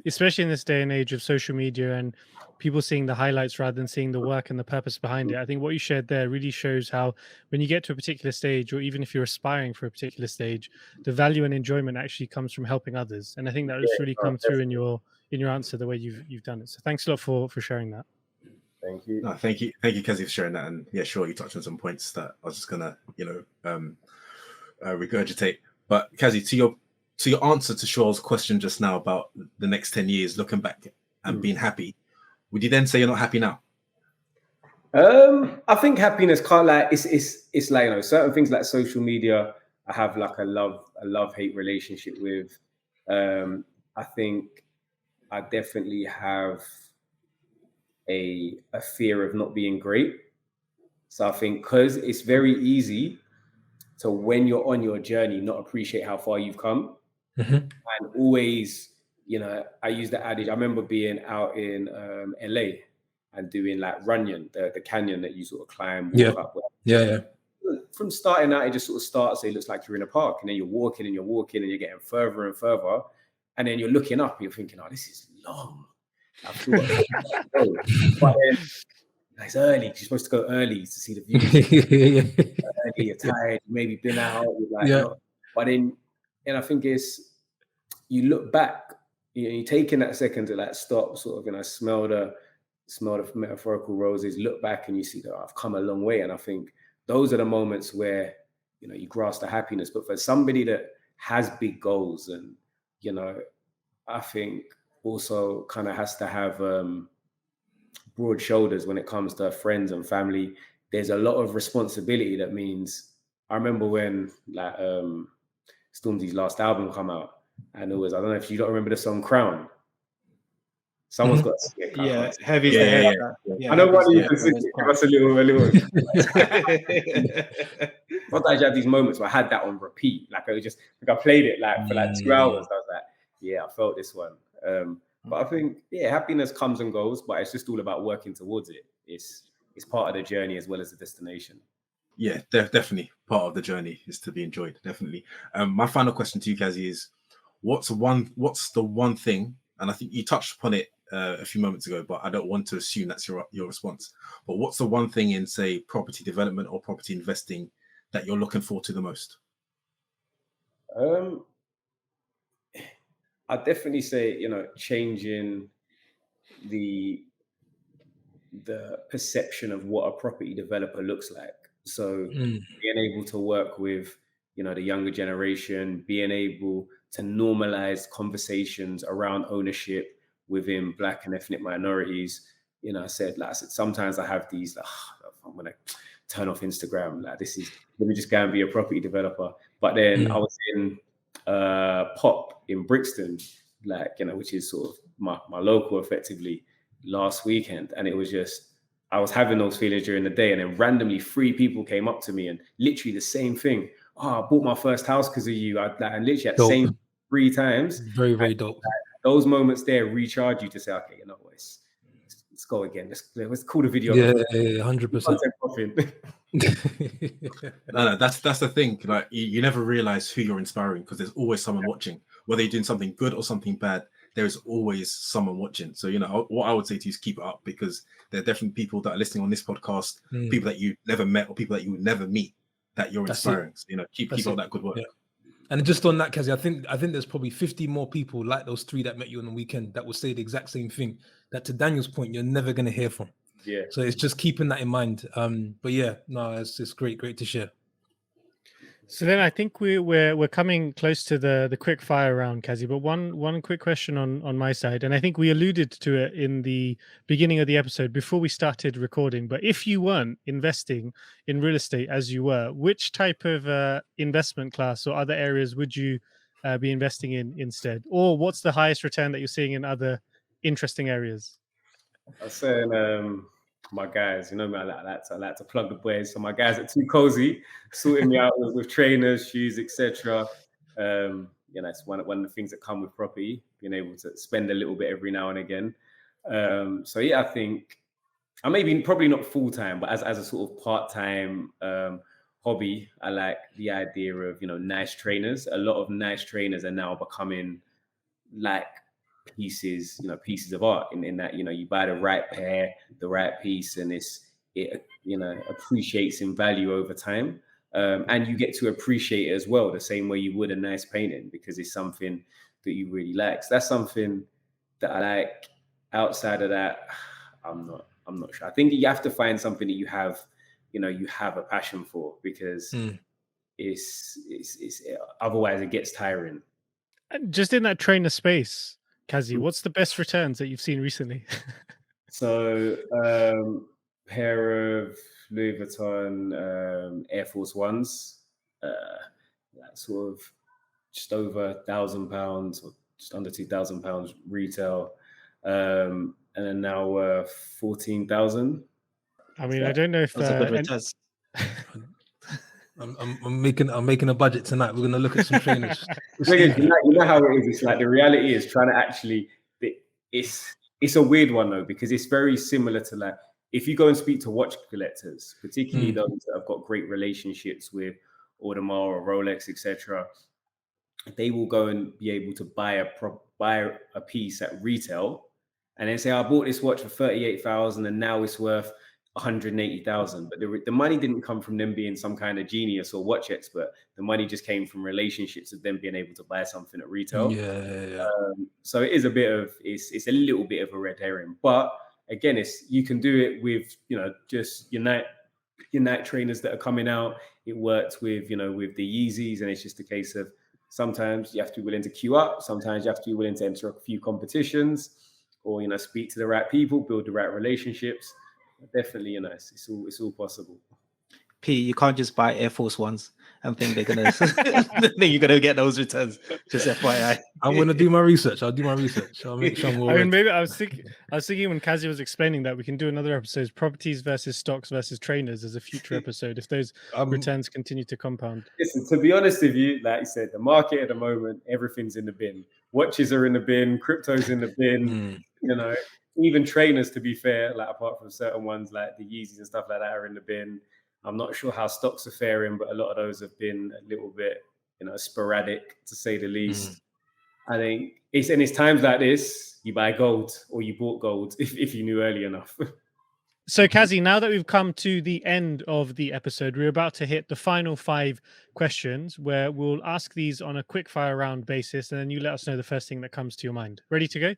especially in this day and age of social media and people seeing the highlights rather than seeing the work and the purpose behind it, I think what you shared there really shows how when you get to a particular stage, or even if you're aspiring for a particular stage, the value and enjoyment actually comes from helping others. And I think that has really come through in your answer, the way you've done it. So thanks a lot for sharing that. Thank you. No, thank you, Kazy, for sharing that. And yeah, sure, you touched on some points that I was just gonna, regurgitate. But Kazy, to your answer to Shaw's question just now about the next 10 years, looking back and being happy, would you then say you're not happy now? I think happiness can't, like, it's like, certain things like social media, I have like a love-hate relationship with. I think I definitely have a fear of not being great. So I think, because it's very easy to, when you're on your journey, not appreciate how far you've come. And always, I use the adage. I remember being out in LA and doing like Runyon, the canyon that you sort of climb, walk up. from starting out, it just sort of starts. It looks like you're in a park, and then you're walking and you're getting further and further, and then you're looking up and you're thinking, oh, this is long. I've still got to go. But then it's early. You're supposed to go early to see the views. Early, you're tired. You maybe been out. You're like, no. But then, and I think it's you look back. You're taking that second to like stop, sort of, smell the metaphorical roses. Look back and you see that I've come a long way. And I think those are the moments where you grasp the happiness. But for somebody that has big goals, and I think also kind of has to have broad shoulders when it comes to friends and family. There's a lot of responsibility. That means I remember when like Stormzy's last album come out, and it was, I don't know if you don't remember the song Crown. Someone's got to sing it. Heavy. I know one of you can sing it. Give us a little. Sometimes you have these moments where I had that on repeat. Like I played it like for like 2 hours. I was like, yeah, I felt this one. But I think, happiness comes and goes, but it's just all about working towards it. It's part of the journey as well as the destination. Yeah, definitely part of the journey is to be enjoyed. Definitely. My final question to you, Kazy, is what's the one thing, and I think you touched upon it a few moments ago, but I don't want to assume that's your response. But what's the one thing in, say, property development or property investing that you're looking forward to the most? I'd definitely say, changing the perception of what a property developer looks like. So being able to work with, the younger generation, being able to normalize conversations around ownership within Black and ethnic minorities. I said, sometimes I have these, I'm going to turn off Instagram. Let me just go and be a property developer. But then I was in Pop in Brixton, which is sort of my local effectively, last weekend. And it was just, I was having those feelings during the day, and then randomly 3 people came up to me and literally the same thing. Oh, I bought my first house because of you. And literally at the same 3 times. Very, very dope. Those moments there recharge you to say, okay, let's go again. Let's call the video. Yeah, 100%. No, that's the thing. Like you never realize who you're inspiring, because there's always someone watching. Whether you're doing something good or something bad, there is always someone watching. So what I would say to you is keep it up, because there are definitely people that are listening on this podcast, people that you never met or people that you would never meet, that you're inspiring. So, keep up that good work. Yeah. And just on that, Kazy, I think there's probably 50 more people like those 3 that met you on the weekend that will say the exact same thing, that to Daniel's point, you're never going to hear from. Yeah. So it's just keeping that in mind. But yeah, no, it's great to share. So then I think we're coming close to the quick fire round, Kazy. But one quick question on my side, and I think we alluded to it in the beginning of the episode before we started recording. But if you weren't investing in real estate as you were, which type of investment class or other areas would you be investing in instead? Or what's the highest return that you're seeing in other interesting areas? I was saying, my guys, me, I like to plug the boys. So my guys at Kazy sorting me out with trainers, shoes, etc. It's one of the things that come with property, being able to spend a little bit every now and again. I think I probably not full time, but as a sort of part-time hobby, I like the idea of nice trainers. A lot of nice trainers are now becoming like pieces of art in that you buy the right pair, the right piece, and it appreciates in value over time, and you get to appreciate it as well the same way you would a nice painting, because it's something that you really like. So that's something that I like. Outside of that, I'm not sure. I think you have to find something that you have a passion for, because it's otherwise it gets tiring. Just in that trainer space, Kazy, what's the best returns that you've seen recently? So, pair of Louis Vuitton Air Force Ones, that sort of just over £1,000 or just under £2,000 retail, and then now 14,000. I mean, I don't know if those are good returns. I'm making a budget tonight. We're gonna look at some trainers. You know how it is. It's like the reality is trying to actually. It's a weird one though, because it's very similar to like if you go and speak to watch collectors, particularly those that have got great relationships with Audemars or Rolex, etc., they will go and be able to buy a piece at retail, and then say, I bought this watch for 38,000 and now it's worth 180,000. But the money didn't come from them being some kind of genius or watch expert. The money just came from relationships of them being able to buy something at retail. So it is it's a little bit of a red herring. But again, you can do it with, just your night trainers that are coming out. It works with, with the Yeezys, and it's just a case of sometimes you have to be willing to queue up. Sometimes you have to be willing to enter a few competitions, or, speak to the right people, build the right relationships. Definitely, it's all possible. P, you can't just buy Air Force Ones and think they're gonna think you're gonna get those returns. Just FYI. I'm gonna do my research. I'll do my research. I'll make sure I'm all ready. Maybe I was thinking when Kazy was explaining that we can do another episode, properties versus stocks versus trainers, as a future episode if those returns continue to compound. Listen, to be honest with you, like you said, the market at the moment, everything's in the bin. Watches are in the bin, crypto's in the bin. Even trainers, to be fair, like apart from certain ones like the Yeezys and stuff like that, are in the bin. I'm not sure how stocks are faring, but a lot of those have been a little bit, sporadic, to say the least. I think it's times like this, you buy gold, or you bought gold if you knew early enough. So, Kazy, now that we've come to the end of the episode, we're about to hit the final 5 questions, where we'll ask these on a quick fire round basis, and then you let us know the first thing that comes to your mind. Ready to go?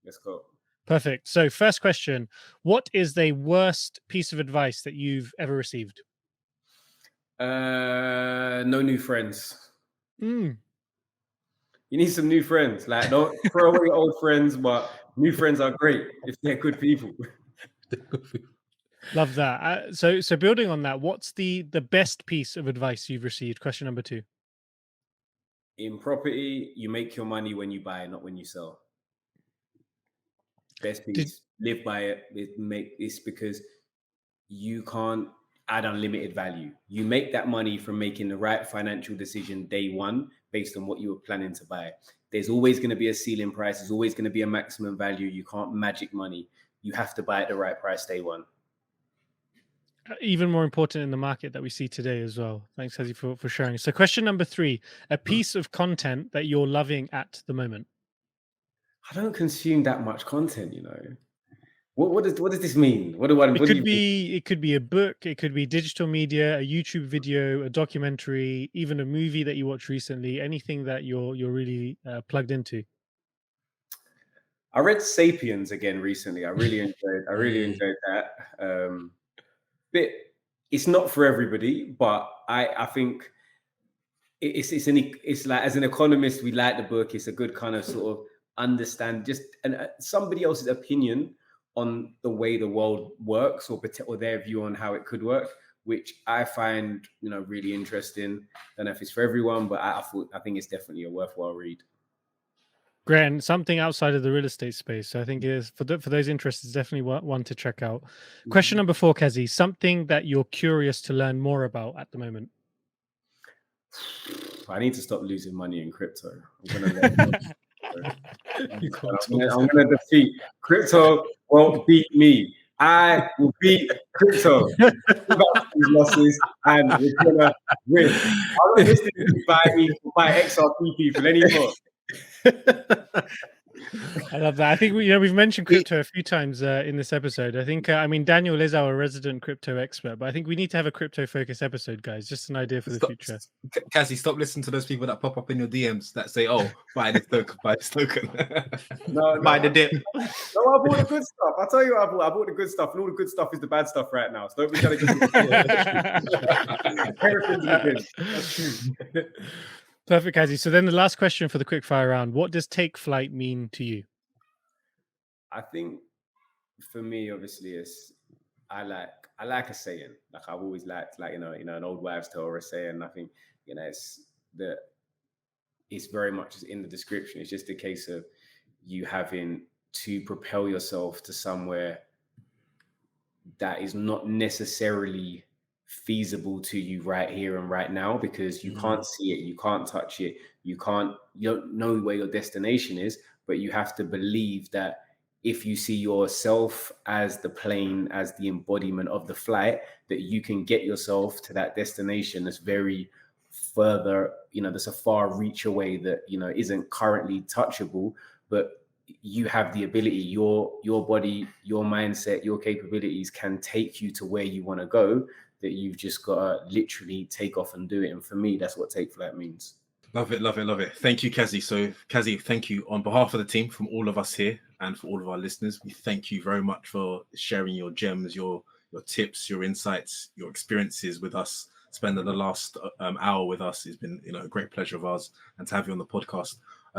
Let's go. Perfect. So, first question: what is the worst piece of advice that you've ever received? No new friends. You need some new friends. Like, don't throw away your old friends, but new friends are great if they're good people. Love that. So building on that, what's the best piece of advice you've received? Question number 2. In property, you make your money when you buy, not when you sell. Best piece. Live by it. It's because you can't add unlimited value. You make that money from making the right financial decision day one based on what you were planning to buy. There's always going to be a ceiling price. There's always going to be a maximum value. You can't magic money. You have to buy at the right price day one. Even more important in the market that we see today as well. Thanks, Kazy, for sharing. So question number 3, a piece of content that you're loving at the moment. I don't consume that much content, What does this mean? It could be a book, it could be digital media, a YouTube video, a documentary, even a movie that you watched recently. Anything that you're really plugged into. I read *Sapiens* again recently. I really enjoyed that. But it's not for everybody. But I think it's like, as an economist, we like the book. It's a good kind of sort of understand somebody else's opinion on the way the world works, or their view on how it could work, which I find really interesting. Don't know if it's for everyone, but I think it's definitely a worthwhile read. Great, and something outside of the real estate space. So I think it is for those interested, it's definitely one to check out. Question number 4, Kazy: something that you're curious to learn more about at the moment. I need to stop losing money in crypto. I'm going to defeat crypto. Won't beat me. I will beat crypto. Losses, and we're gonna win. I'm not listening to buy XRP people anymore. I love that. I think we've mentioned crypto a few times in this episode. I think Daniel is our resident crypto expert, but I think we need to have a crypto focused episode, guys. Just an idea for the future. Kazy, stop listening to those people that pop up in your DMs that say, "Oh, buy this token." No, Buy the dip. No, I bought the good stuff. I'll tell you what I bought the good stuff, and all the good stuff is the bad stuff right now. So don't be trying to get everything's in the bin. That's true. Perfect, Kazy. So then the last question for the quick fire round: what does take flight mean to you? I think for me, obviously, I like a saying. Like, I've always liked, like, an old wives' tale or a saying. I think it's very much in the description. It's just a case of you having to propel yourself to somewhere that is not necessarily feasible to you right here and right now, because you can't see it, you can't touch it, you don't know where your destination is, but you have to believe that if you see yourself as the plane, as the embodiment of the flight, that you can get yourself to that destination that's very further, there's a far reach away that, isn't currently touchable, but you have the ability, your body, your mindset, your capabilities can take you to where you want to go, that you've just got to literally take off and do it. And for me, that's what take flight means. Love it, love it, love it. Thank you, Kazy. So, Kazy, thank you on behalf of the team, from all of us here and for all of our listeners. We thank you very much for sharing your gems, your tips, your insights, your experiences with us. Spending the last hour with us has been, a great pleasure of ours, and to have you on the podcast.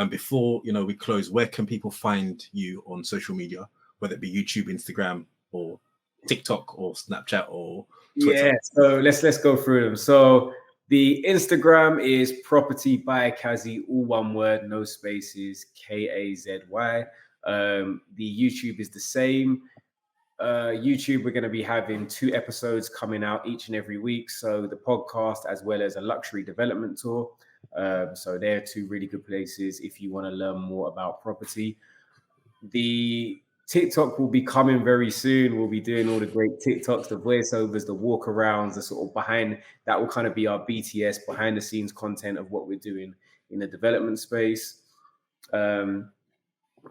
Before we close, where can people find you on social media, whether it be YouTube, Instagram, or TikTok, or Snapchat, or Twitter? Yeah, so let's go through them. So the Instagram is Property by Kazy, all one word, no spaces, Kazy. The YouTube is the same. YouTube, we're going to be having 2 episodes coming out each and every week. So the podcast, as well as a luxury development tour. So they're 2 really good places if you want to learn more about property. The TikTok will be coming very soon. We'll be doing all the great TikToks, the voiceovers, the walkarounds, the sort of behind. That will kind of be our BTS, behind the scenes content of what we're doing in the development space.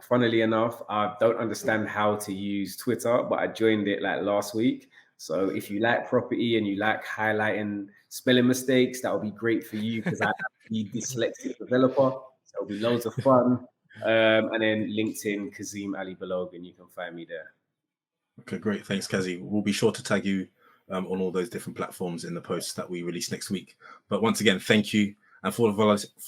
Funnily enough, I don't understand how to use Twitter, but I joined it like last week. So if you like property and you like highlighting spelling mistakes, that will be great for you, because I'm a dyslexic developer. So it'll be loads of fun. And then LinkedIn, Kazeem Ali Balogan, you can find me there. Okay, great. Thanks, Kazy. We'll be sure to tag you on all those different platforms in the posts that we release next week. But once again, thank you. And for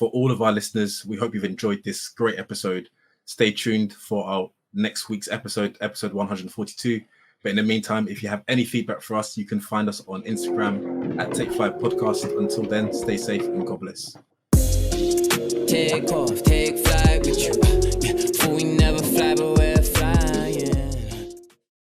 all of our listeners, we hope you've enjoyed this great episode. Stay tuned for our next week's episode 142. But in the meantime, if you have any feedback for us, you can find us on Instagram at Take 5 Podcast. Until then, stay safe and God bless. Take off, take flight with you. For we never fly, but